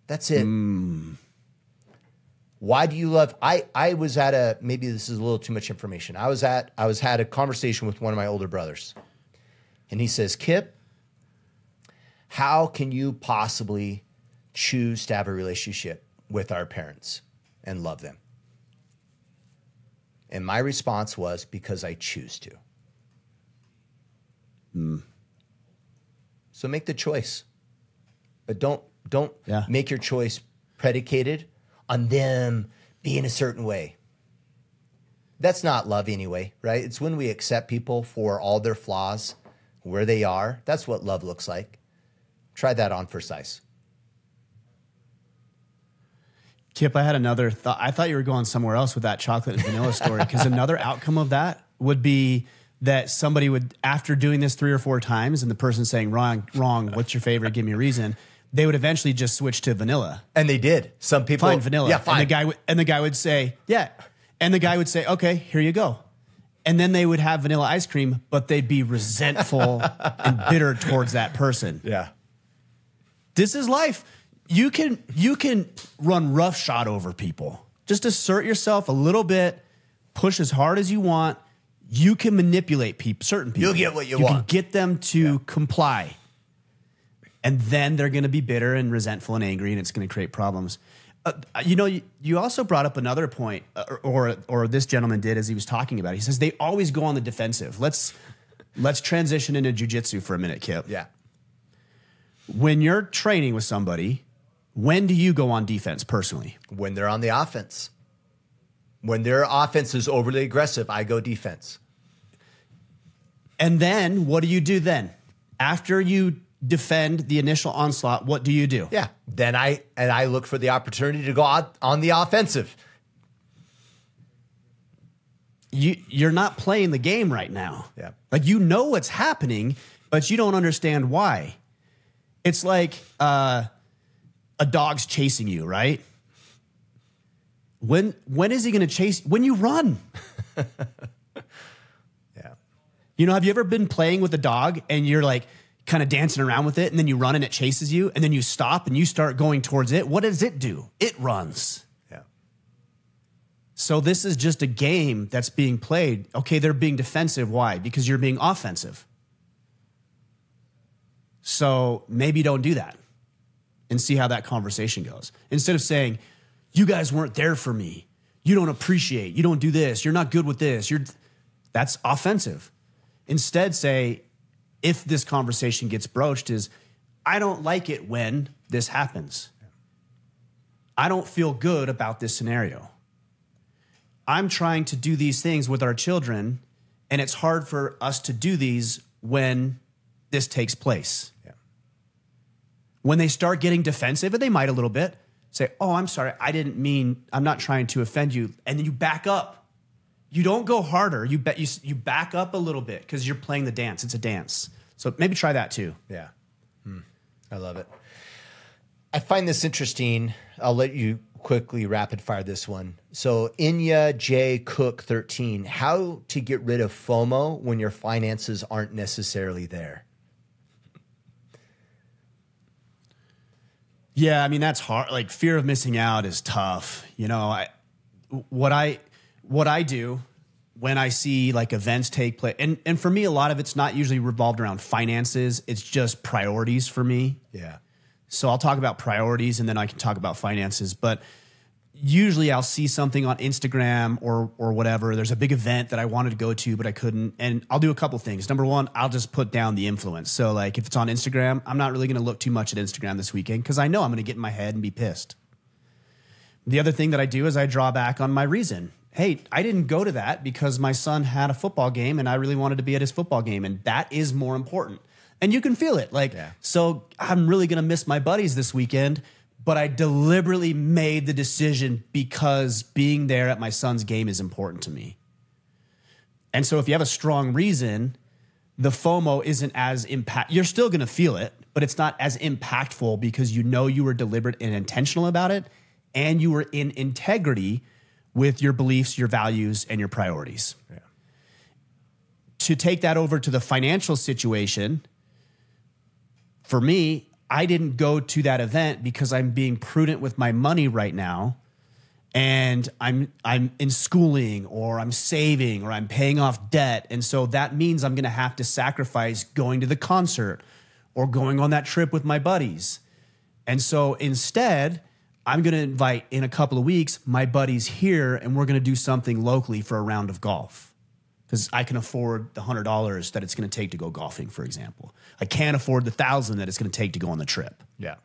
That's it. Why do you love... I was at a... Maybe this is a little too much information. I had a conversation with one of my older brothers. And he says, Kip, how can you possibly choose to have a relationship with our parents and love them? And my response was, because I choose to. So make the choice. But don't make your choice predicated on them being a certain way. That's not love anyway, right? It's when we accept people for all their flaws, where they are. That's what love looks like. Try that on for size. Kip, I had another thought. I thought you were going somewhere else with that chocolate and vanilla story, because another outcome of that would be that somebody would, after doing this 3 or 4 times and the person saying, wrong, what's your favorite? Give me a reason. They would eventually just switch to vanilla. And they did. Some people... Fine, vanilla. Yeah, fine. And the guy would say, yeah. And the guy would say, okay, here you go. And then they would have vanilla ice cream, but they'd be resentful and bitter towards that person. Yeah. This is life. You can run roughshod over people. Just assert yourself a little bit, push as hard as you want. You can manipulate certain people. You'll get what you want. You can get them to comply. And then they're going to be bitter and resentful and angry, and it's going to create problems. You also brought up another point, or this gentleman did as he was talking about it. He says they always go on the defensive. Let's transition into jiu-jitsu for a minute, Kip. Yeah. When you're training with somebody, When do you go on defense personally? When they're on the offense. When their offense is overly aggressive, I go defense. And then what do you do then? After you defend the initial onslaught, what do you do? Yeah. Then I look for the opportunity to go out on the offensive. You're not playing the game right now. Yeah. Like, you know what's happening, but you don't understand why. It's like a dog's chasing you, right? When is he going to chase? When you run. Yeah. You know, have you ever been playing with a dog and you're like kind of dancing around with it, and then you run and it chases you, and then you stop and you start going towards it? What does it do? It runs. Yeah. So this is just a game that's being played. Okay, they're being defensive. Why? Because you're being offensive. So maybe don't do that and see how that conversation goes. Instead of saying, you guys weren't there for me. You don't appreciate. You don't do this. You're not good with this. That's offensive. Instead, say, if this conversation gets broached, is, I don't like it when this happens. I don't feel good about this scenario. I'm trying to do these things with our children, and it's hard for us to do these when this takes place. Yeah. When they start getting defensive, and they might a little bit, say, oh, I'm sorry, I'm not trying to offend you. And then you back up. You don't go harder. You back up a little bit because you're playing the dance. It's a dance. So maybe try that too. Yeah. I love it. I find this interesting. I'll let you quickly rapid fire this one. So Inya J. Cook 13, how to get rid of FOMO when your finances aren't necessarily there. Yeah, I mean, that's hard. Like, fear of missing out is tough. You know, what I do when I see like events take place, and for me, a lot of it's not usually revolved around finances. It's just priorities for me. Yeah. So I'll talk about priorities and then I can talk about finances. But usually I'll see something on Instagram or whatever. There's a big event that I wanted to go to, but I couldn't. And I'll do a couple things. Number one, I'll just put down the influence. So like if it's on Instagram, I'm not really going to look too much at Instagram this weekend because I know I'm going to get in my head and be pissed. The other thing that I do is I draw back on my reason. Hey, I didn't go to that because my son had a football game and I really wanted to be at his football game. And that is more important. And you can feel it. Like, So I'm really going to miss my buddies this weekend, but I deliberately made the decision because being there at my son's game is important to me. And so if you have a strong reason, the FOMO isn't as you're still going to feel it, but it's not as impactful because you know you were deliberate and intentional about it, and you were in integrity with your beliefs, your values, and your priorities. Yeah. To take that over to the financial situation, for me, I didn't go to that event because I'm being prudent with my money right now, and I'm in schooling, or I'm saving, or I'm paying off debt. And so that means I'm going to have to sacrifice going to the concert or going on that trip with my buddies. And so instead, I'm going to invite in a couple of weeks my buddies here, and we're going to do something locally for a round of golf. Because I can afford the $100 that it's going to take to go golfing, for example. I can't afford the $1,000 that it's going to take to go on the trip. Yeah.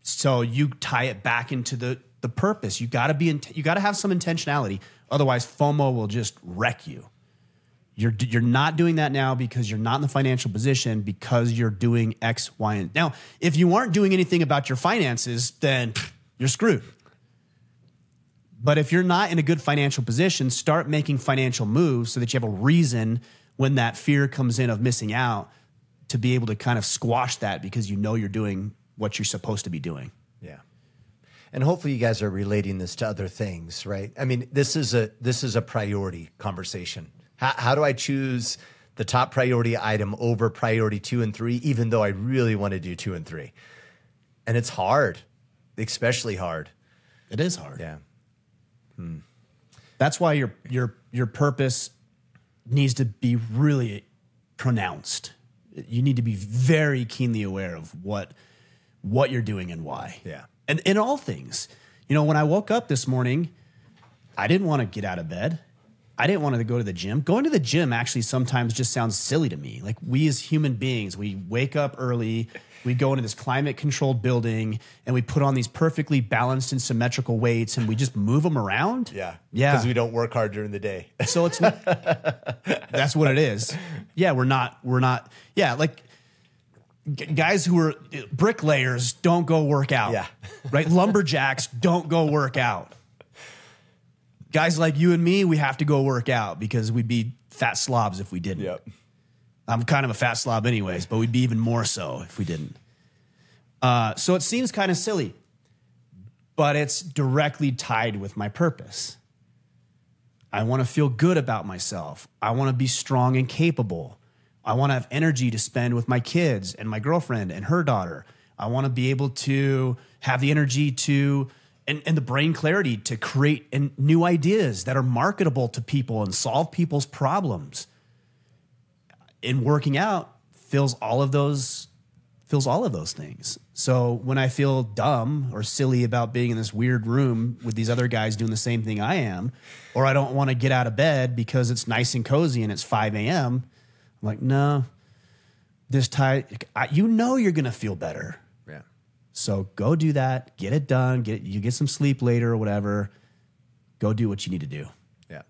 So you tie it back into the purpose. You got to have some intentionality. Otherwise, FOMO will just wreck you. You're not doing that now because you're not in the financial position because you're doing X, Y, and now. If you aren't doing anything about your finances, then you're screwed. But if you're not in a good financial position, start making financial moves so that you have a reason when that fear comes in of missing out to be able to kind of squash that because you know you're doing what you're supposed to be doing. Yeah. And hopefully you guys are relating this to other things, right? I mean, this is a priority conversation. How do I choose the top priority item over priority 2 and 3, even though I really want to do 2 and 3? And it's hard, especially hard. It is hard. Yeah. That's why your purpose needs to be really pronounced. You need to be very keenly aware of what you're doing and why. Yeah. And in all things. You know, when I woke up this morning, I didn't want to get out of bed. I didn't want to go to the gym. Going to the gym actually sometimes just sounds silly to me. Like, we as human beings, we wake up early, we go into this climate controlled building, and we put on these perfectly balanced and symmetrical weights, and we just move them around. Yeah. Yeah. Because we don't work hard during the day. So it's not, that's what it is. Yeah. We're not, yeah. Like, guys who are bricklayers don't go work out. Yeah. Right. Lumberjacks don't go work out. Guys like you and me, we have to go work out because we'd be fat slobs if we didn't. Yep. I'm kind of a fat slob anyways, but we'd be even more so if we didn't. So it seems kind of silly, but it's directly tied with my purpose. I want to feel good about myself. I want to be strong and capable. I want to have energy to spend with my kids and my girlfriend and her daughter. I want to be able to have the energy to and the brain clarity to create new ideas that are marketable to people and solve people's problems. And working out fills all of those things. So when I feel dumb or silly about being in this weird room with these other guys doing the same thing I am, or I don't want to get out of bed because it's nice and cozy and it's 5 a.m., I'm like, no, this time, you're going to feel better. Yeah. So go do that, get it done, you get some sleep later or whatever. Go do what you need to do. Yeah.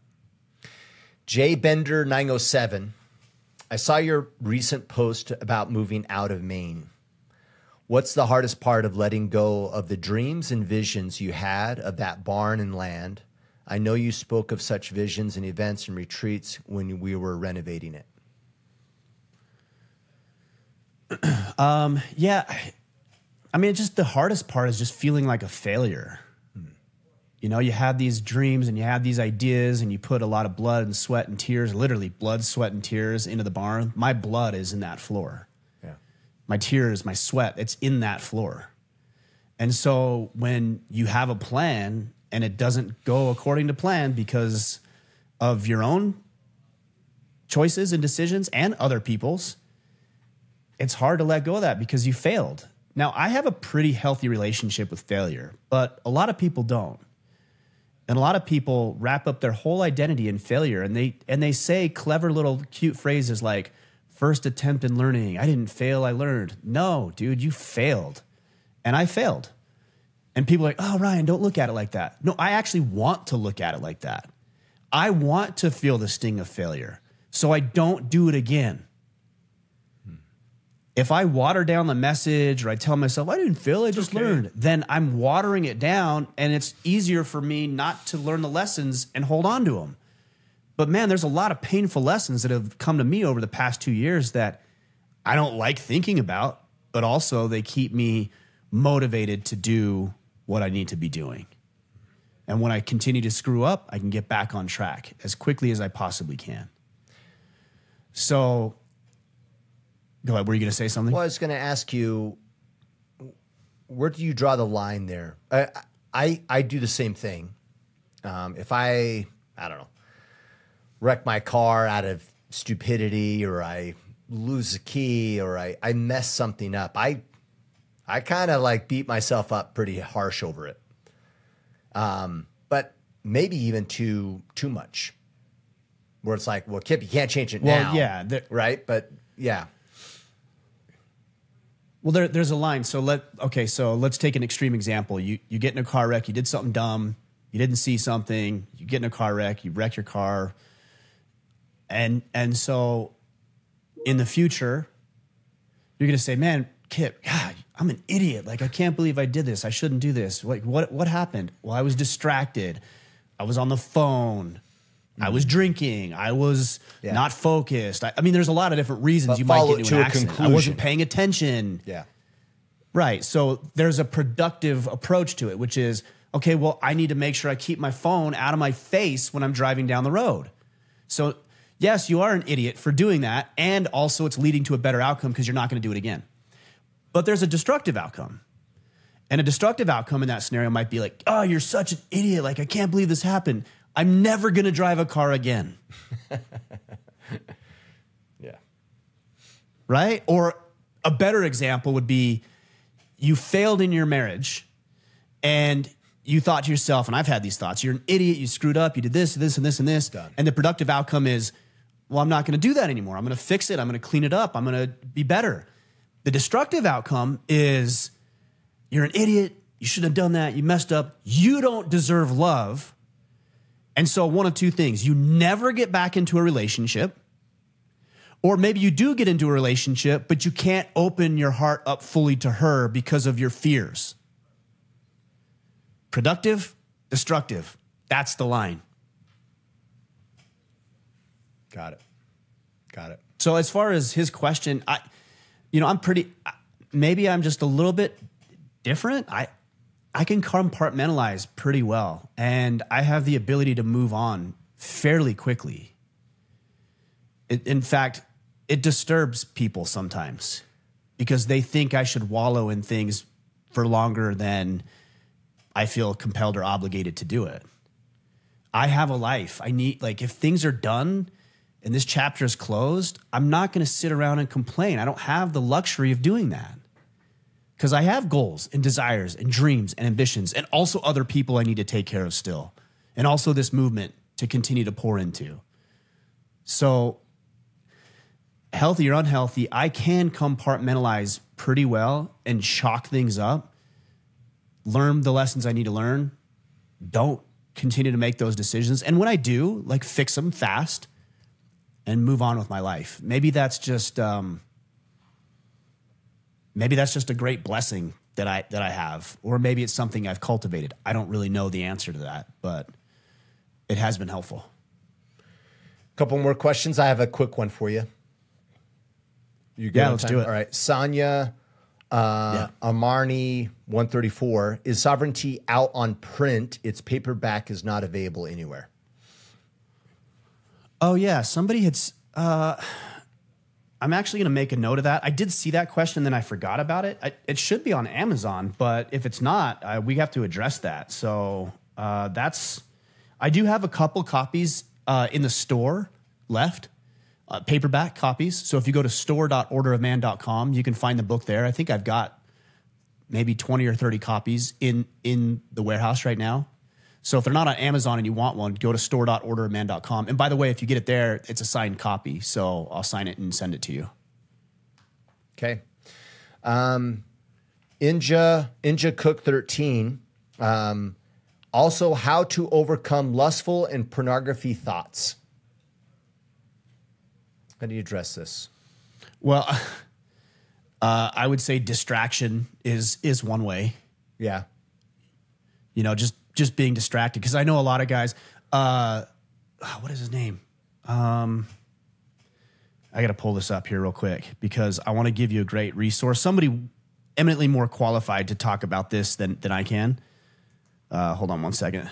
J Bender 907. I saw your recent post about moving out of Maine. What's the hardest part of letting go of the dreams and visions you had of that barn and land? I know you spoke of such visions and events and retreats when we were renovating it. Yeah. I mean, just the hardest part is just feeling like a failure. You know, you have these dreams and you have these ideas and you put a lot of blood and sweat and tears, literally blood, sweat, and tears into the barn. My blood is in that floor. Yeah. My tears, my sweat, it's in that floor. And so when you have a plan and it doesn't go according to plan because of your own choices and decisions and other people's, it's hard to let go of that because you failed. Now, I have a pretty healthy relationship with failure, but a lot of people don't. And a lot of people wrap up their whole identity in failure, and they say clever little cute phrases like first attempt in learning. I didn't fail, I learned. No, dude, you failed. And I failed. And people are like, oh, Ryan, don't look at it like that. No, I actually want to look at it like that. I want to feel the sting of failure so I don't do it again. If I water down the message or I tell myself, I didn't fail, I just learned, then I'm watering it down and it's easier for me not to learn the lessons and hold on to them. But man, there's a lot of painful lessons that have come to me over the past 2 years that I don't like thinking about, but also they keep me motivated to do what I need to be doing. And when I continue to screw up, I can get back on track as quickly as I possibly can. So go ahead. Were you going to say something? Well, I was going to ask you, where do you draw the line there? I do the same thing. If I don't know, wreck my car out of stupidity, or I lose a key, or I mess something up, I kind of like beat myself up pretty harsh over it. But maybe even too much, where it's like, well, Kip, you can't change it now. Well, yeah. Right? But yeah. Well, there's a line. So let's take an extreme example. You get in a car wreck, you did something dumb, you didn't see something, you get in a car wreck, you wreck your car. And so in the future, you're going to say, man, Kip, God, I'm an idiot. Like, I can't believe I did this. I shouldn't do this. Like, what happened? Well, I was distracted. I was on the phone. I was drinking. I was not focused. I mean, there's a lot of different reasons you might get into an accident. I wasn't paying attention. Yeah. Right. So there's a productive approach to it, which is, okay, well, I need to make sure I keep my phone out of my face when I'm driving down the road. So yes, you are an idiot for doing that. And also it's leading to a better outcome because you're not going to do it again. But there's a destructive outcome. And a destructive outcome in that scenario might be like, oh, you're such an idiot. Like, I can't believe this happened. I'm never going to drive a car again. Yeah. Right? Or a better example would be you failed in your marriage and you thought to yourself, and I've had these thoughts, you're an idiot, you screwed up, you did this, this, and this, and this. Done. And the productive outcome is, well, I'm not going to do that anymore. I'm going to fix it. I'm going to clean it up. I'm going to be better. The destructive outcome is, you're an idiot. You shouldn't have done that. You messed up. You don't deserve love. And so one of two things, you never get back into a relationship, or maybe you do get into a relationship, but you can't open your heart up fully to her because of your fears. Productive, destructive. That's the line. Got it. So as far as his question, maybe I'm just a little bit different. I can compartmentalize pretty well, and I have the ability to move on fairly quickly. In fact, it disturbs people sometimes because they think I should wallow in things for longer than I feel compelled or obligated to do it. I have a life. If things are done and this chapter is closed, I'm not going to sit around and complain. I don't have the luxury of doing that because I have goals and desires and dreams and ambitions and also other people I need to take care of still, and also this movement to continue to pour into. So healthy or unhealthy, I can compartmentalize pretty well and chalk things up, learn the lessons I need to learn, don't continue to make those decisions. And when I do, fix them fast and move on with my life. Maybe that's just a great blessing that I have, or maybe it's something I've cultivated. I don't really know the answer to that, but it has been helpful. A couple more questions. I have a quick one for you. Yeah, let's do it. All right. Sonia Amarni 134. Is Sovereignty out on print? Its paperback is not available anywhere. Oh, yeah. Somebody had... I'm actually going to make a note of that. I did see that question, then I forgot about it. It should be on Amazon, but if it's not, we have to address that. So I do have a couple copies in the store left. Paperback copies. So if you go to store.orderofman.com, you can find the book there. I think I've got maybe 20 or 30 copies in the warehouse right now. So if they're not on Amazon and you want one, go to store.orderofman.com. And by the way, if you get it there, it's a signed copy. So I'll sign it and send it to you. Okay. Inja Cook 13. Also, how to overcome lustful and pornography thoughts. How do you address this? Well, I would say distraction is one way. Yeah. Just being distracted. Because I know a lot of guys, what is his name? I got to pull this up here real quick because I want to give you a great resource. Somebody eminently more qualified to talk about this than I can. Hold on one second.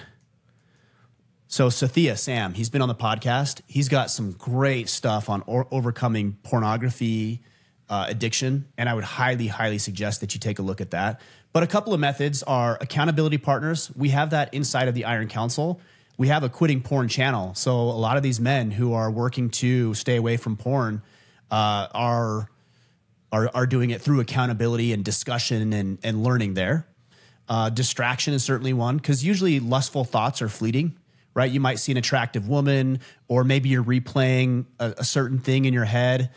So Sathya Sam, he's been on the podcast. He's got some great stuff on overcoming pornography addiction, and I would highly, highly suggest that you take a look at that. But a couple of methods are accountability partners. We have that inside of the Iron Council. We have a quitting porn channel. So a lot of these men who are working to stay away from porn are doing it through accountability and discussion and learning there. Distraction is certainly one, because usually lustful thoughts are fleeting, right? You might see an attractive woman, or maybe you're replaying a certain thing in your head.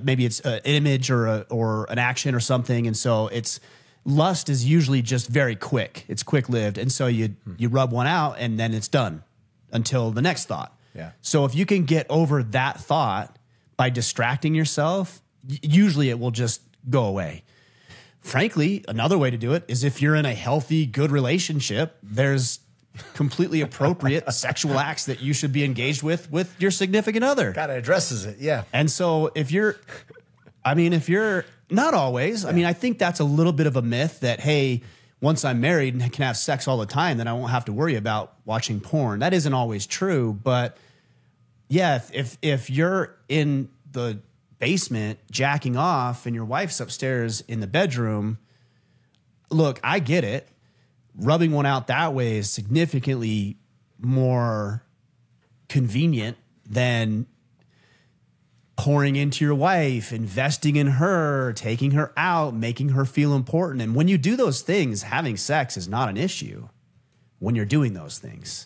Maybe it's an image or an action or something. And so lust is usually just very quick. It's quick-lived. And so you rub one out and then it's done until the next thought. Yeah. So if you can get over that thought by distracting yourself, usually it will just go away. Frankly, another way to do it is if you're in a healthy, good relationship, there's completely appropriate sexual acts that you should be engaged with your significant other. Kind of addresses it, yeah. And so if you're not always, I think that's a little bit of a myth that, hey, once I'm married and can have sex all the time, then I won't have to worry about watching porn. That isn't always true. But yeah, if you're in the basement jacking off and your wife's upstairs in the bedroom, look, I get it. Rubbing one out that way is significantly more convenient than pouring into your wife, investing in her, taking her out, making her feel important. And when you do those things, having sex is not an issue. when you're doing those things.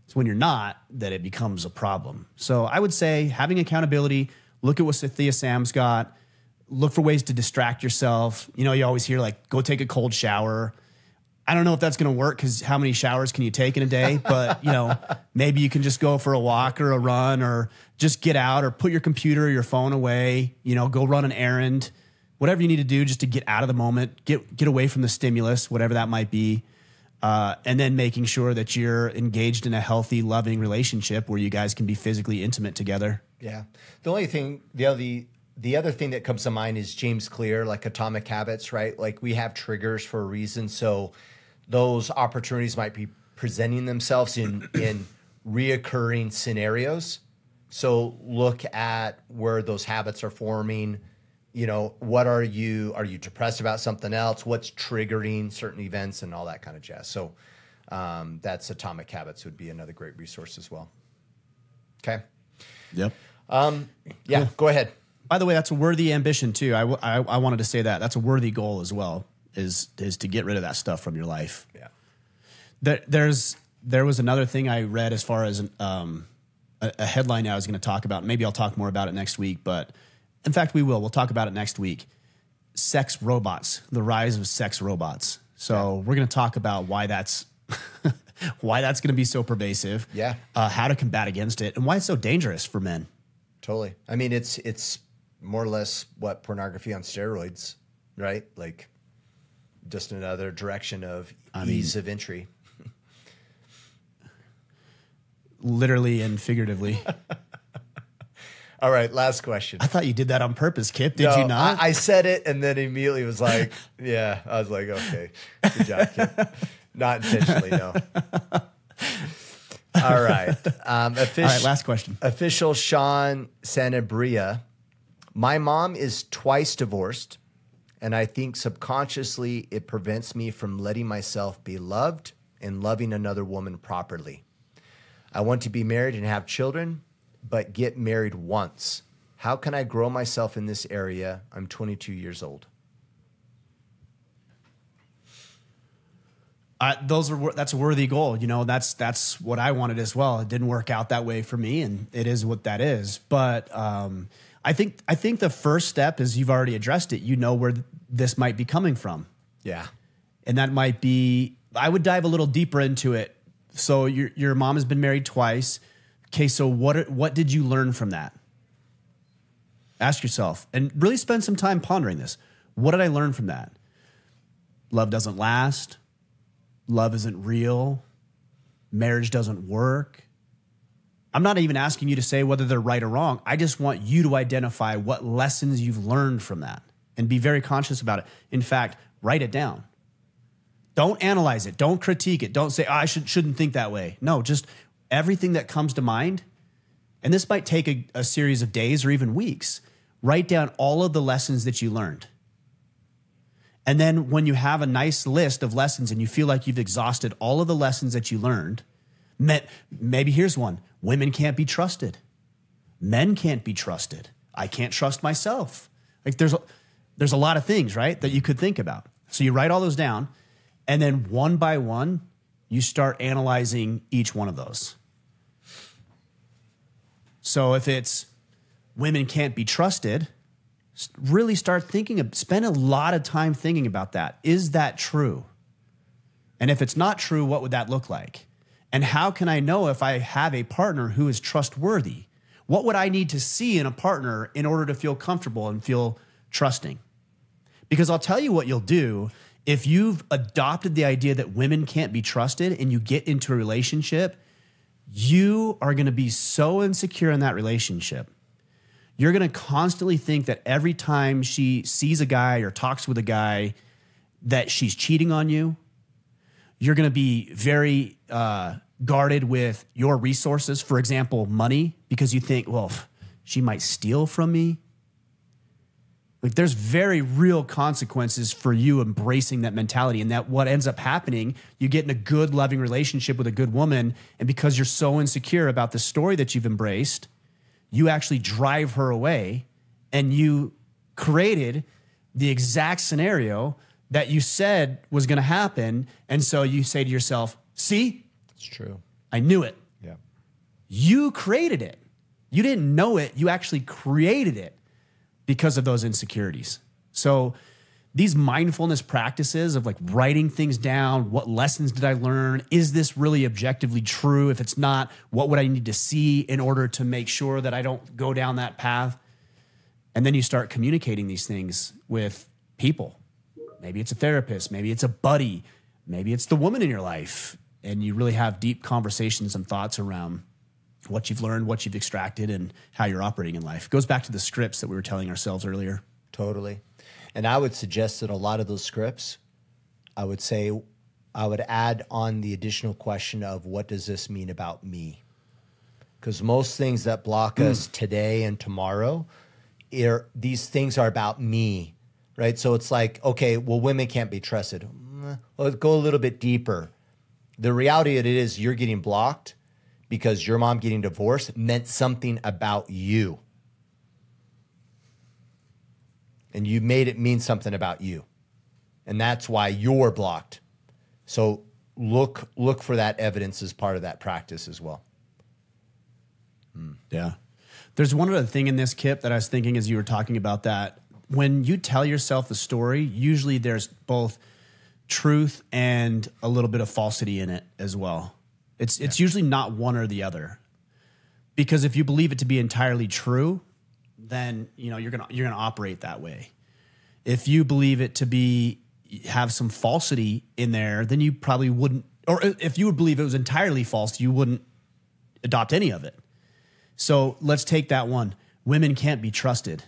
It's when you're not that it becomes a problem. So I would say having accountability, look at what Cynthia Sam's got, look for ways to distract yourself. You know, you always hear like, go take a cold shower. I don't know if that's going to work because how many showers can you take in a day? But, you know, maybe you can just go for a walk or a run or just get out or put your computer or your phone away, you know, go run an errand, whatever you need to do just to get out of the moment, get away from the stimulus, whatever that might be. And then making sure that you're engaged in a healthy, loving relationship where you guys can be physically intimate together. Yeah. The only thing, the other thing that comes to mind is James Clear, like Atomic Habits, right? Like we have triggers for a reason. So those opportunities might be presenting themselves in reoccurring scenarios. So look at where those habits are forming. You know, what are you depressed about something else? What's triggering certain events and all that kind of jazz. So that's Atomic Habits would be another great resource as well. Okay. Yep. Yeah, Go ahead. By the way, that's a worthy ambition too. I wanted to say that. That's a worthy goal as well, is to get rid of that stuff from your life. Yeah. There was another thing I read as far as a headline I was going to talk about. Maybe I'll talk more about it next week, but in fact, we'll talk about it next week. Sex robots, the rise of sex robots. So we're going to talk about why that's why that's going to be so pervasive. Yeah. How to combat against it, and why it's so dangerous for men. Totally. I mean, it's more or less what pornography on steroids, right? Like just another direction of ease of entry. Literally and figuratively. All right, last question. I thought you did that on purpose, Kip. Did you not? I said it and then immediately was like, yeah. I was like, okay, good job, Kip. Not intentionally, no. All right. All right, last question. Official Sean Sanabria. My mom is twice divorced, and I think subconsciously it prevents me from letting myself be loved and loving another woman properly. I want to be married and have children, but get married once. How can I grow myself in this area? I'm 22 years old. That's a worthy goal. You know, that's what I wanted as well. It didn't work out that way for me, and it is what that is. But I think the first step is you've already addressed it. You know where this might be coming from. Yeah. And that might be, I would dive a little deeper into it. So your mom has been married twice. Okay, so what did you learn from that? Ask yourself and really spend some time pondering this. What did I learn from that? Love doesn't last. Love isn't real. Marriage doesn't work. I'm not even asking you to say whether they're right or wrong. I just want you to identify what lessons you've learned from that and be very conscious about it. In fact, write it down. Don't analyze it. Don't critique it. Don't say, I shouldn't think that way. No, just everything that comes to mind. And this might take a series of days or even weeks. Write down all of the lessons that you learned. And then when you have a nice list of lessons and you feel like you've exhausted all of the lessons that you learned, maybe here's one. Women can't be trusted. Men can't be trusted. I can't trust myself. Like there's a lot of things, right, that you could think about. So you write all those down, and then one by one, you start analyzing each one of those. So if it's women can't be trusted, really spend a lot of time thinking about that. Is that true? And if it's not true, what would that look like? And how can I know if I have a partner who is trustworthy? What would I need to see in a partner in order to feel comfortable and feel trusting? Because I'll tell you what you'll do if you've adopted the idea that women can't be trusted and you get into a relationship, you are going to be so insecure in that relationship. You're going to constantly think that every time she sees a guy or talks with a guy that she's cheating on you. You're going to be very guarded with your resources, for example, money, because you think, well, she might steal from me. Like there's very real consequences for you embracing that mentality. And that what ends up happening, you get in a good, loving relationship with a good woman. And because you're so insecure about the story that you've embraced, you actually drive her away and you created the exact scenario that you said was going to happen. And so you say to yourself, See? It's true. I knew it. Yeah. You created it. You didn't know it. You actually created it because of those insecurities. So these mindfulness practices of like writing things down, what lessons did I learn? Is this really objectively true? If it's not, what would I need to see in order to make sure that I don't go down that path? And then you start communicating these things with people. Maybe it's a therapist, maybe it's a buddy, maybe it's the woman in your life. And you really have deep conversations and thoughts around what you've learned, what you've extracted, and how you're operating in life. It goes back to the scripts that we were telling ourselves earlier. Totally. And I would suggest that a lot of those scripts, I would add on the additional question of what does this mean about me? Because most things that block us today and tomorrow, these things are about me, right? So it's like, okay, well, women can't be trusted. Let's go a little bit deeper. The reality of it is you're getting blocked because your mom getting divorced meant something about you. And you made it mean something about you. And that's why you're blocked. So look for that evidence as part of that practice as well. Yeah. There's one other thing in this, Kip, that I was thinking as you were talking about that. When you tell yourself the story, usually there's both truth and a little bit of falsity in it as well. It's usually not one or the other. Because if you believe it to be entirely true, then you're gonna operate that way. If you believe it to have some falsity in there, then you probably wouldn't. Or if you would believe it was entirely false, you wouldn't adopt any of it. So let's take that one. Women can't be trusted.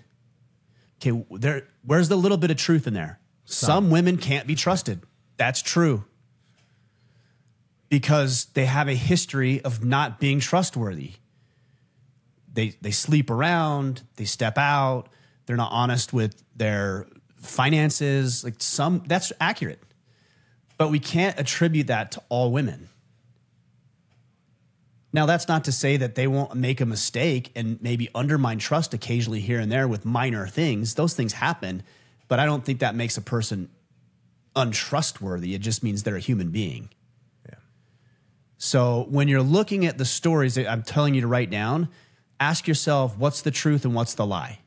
Okay, where's the little bit of truth in there? Some women can't be trusted. That's true. Because they have a history of not being trustworthy. They sleep around, they step out, they're not honest with their finances. That's accurate. But we can't attribute that to all women. Now, that's not to say that they won't make a mistake and maybe undermine trust occasionally here and there with minor things. Those things happen, but I don't think that makes a person untrustworthy. It just means they're a human being. Yeah. So when you're looking at the stories that I'm telling you to write down, ask yourself, what's the truth and what's the lie?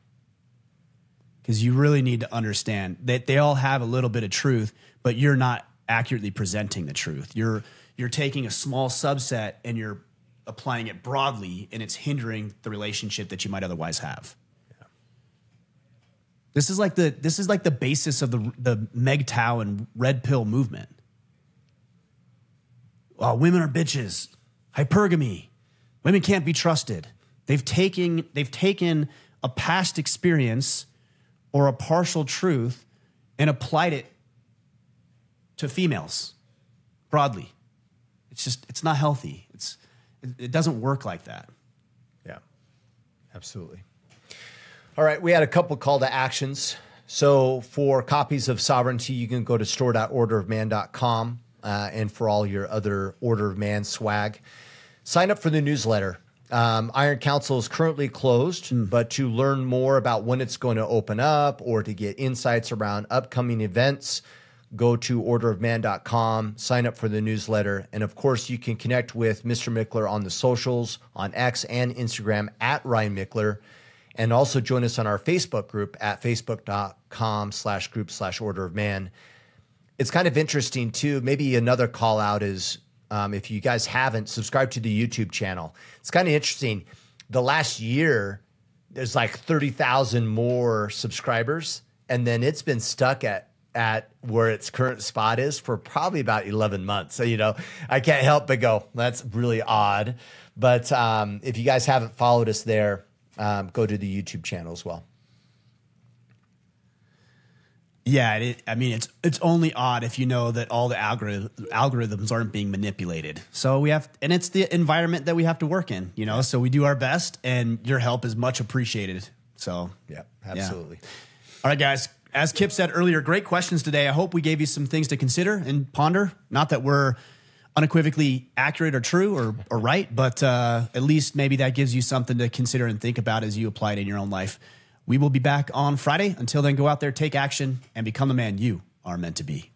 Because you really need to understand that they all have a little bit of truth, but you're not accurately presenting the truth. You're taking a small subset and you're applying it broadly, and it's hindering the relationship that you might otherwise have. Yeah. This is like the basis of the MGTOW and red pill movement. Well, women are bitches. Hypergamy. Women can't be trusted. They've taken a past experience or a partial truth and applied it to females broadly. It's not healthy. It doesn't work like that. Yeah, absolutely. All right, we had a couple call to actions. So for copies of Sovereignty, you can go to store.orderofman.com, and for all your other Order of Man swag, sign up for the newsletter. Iron Council is currently closed, but to learn more about when it's going to open up or to get insights around upcoming events, go to orderofman.com, sign up for the newsletter. And of course, you can connect with Mr. Mickler on the socials, on X and Instagram at Ryan Mickler, and also join us on our Facebook group at facebook.com/group/orderofman. It's kind of interesting too. Maybe another call out is, if you guys haven't, subscribe to the YouTube channel. It's kind of interesting. The last year, there's like 30,000 more subscribers, and then it's been stuck at where its current spot is for probably about 11 months. So, I can't help but go, that's really odd. But if you guys haven't followed us there, go to the YouTube channel as well. Yeah, it's only odd if you know that all the algorithms aren't being manipulated. So and it's the environment that we have to work in, Yeah. So we do our best, and your help is much appreciated. So yeah, absolutely. Yeah. All right, guys. As Kip said earlier, great questions today. I hope we gave you some things to consider and ponder. Not that we're unequivocally accurate or true or right, but at least maybe that gives you something to consider and think about as you apply it in your own life. We will be back on Friday. Until then, go out there, take action, and become the man you are meant to be.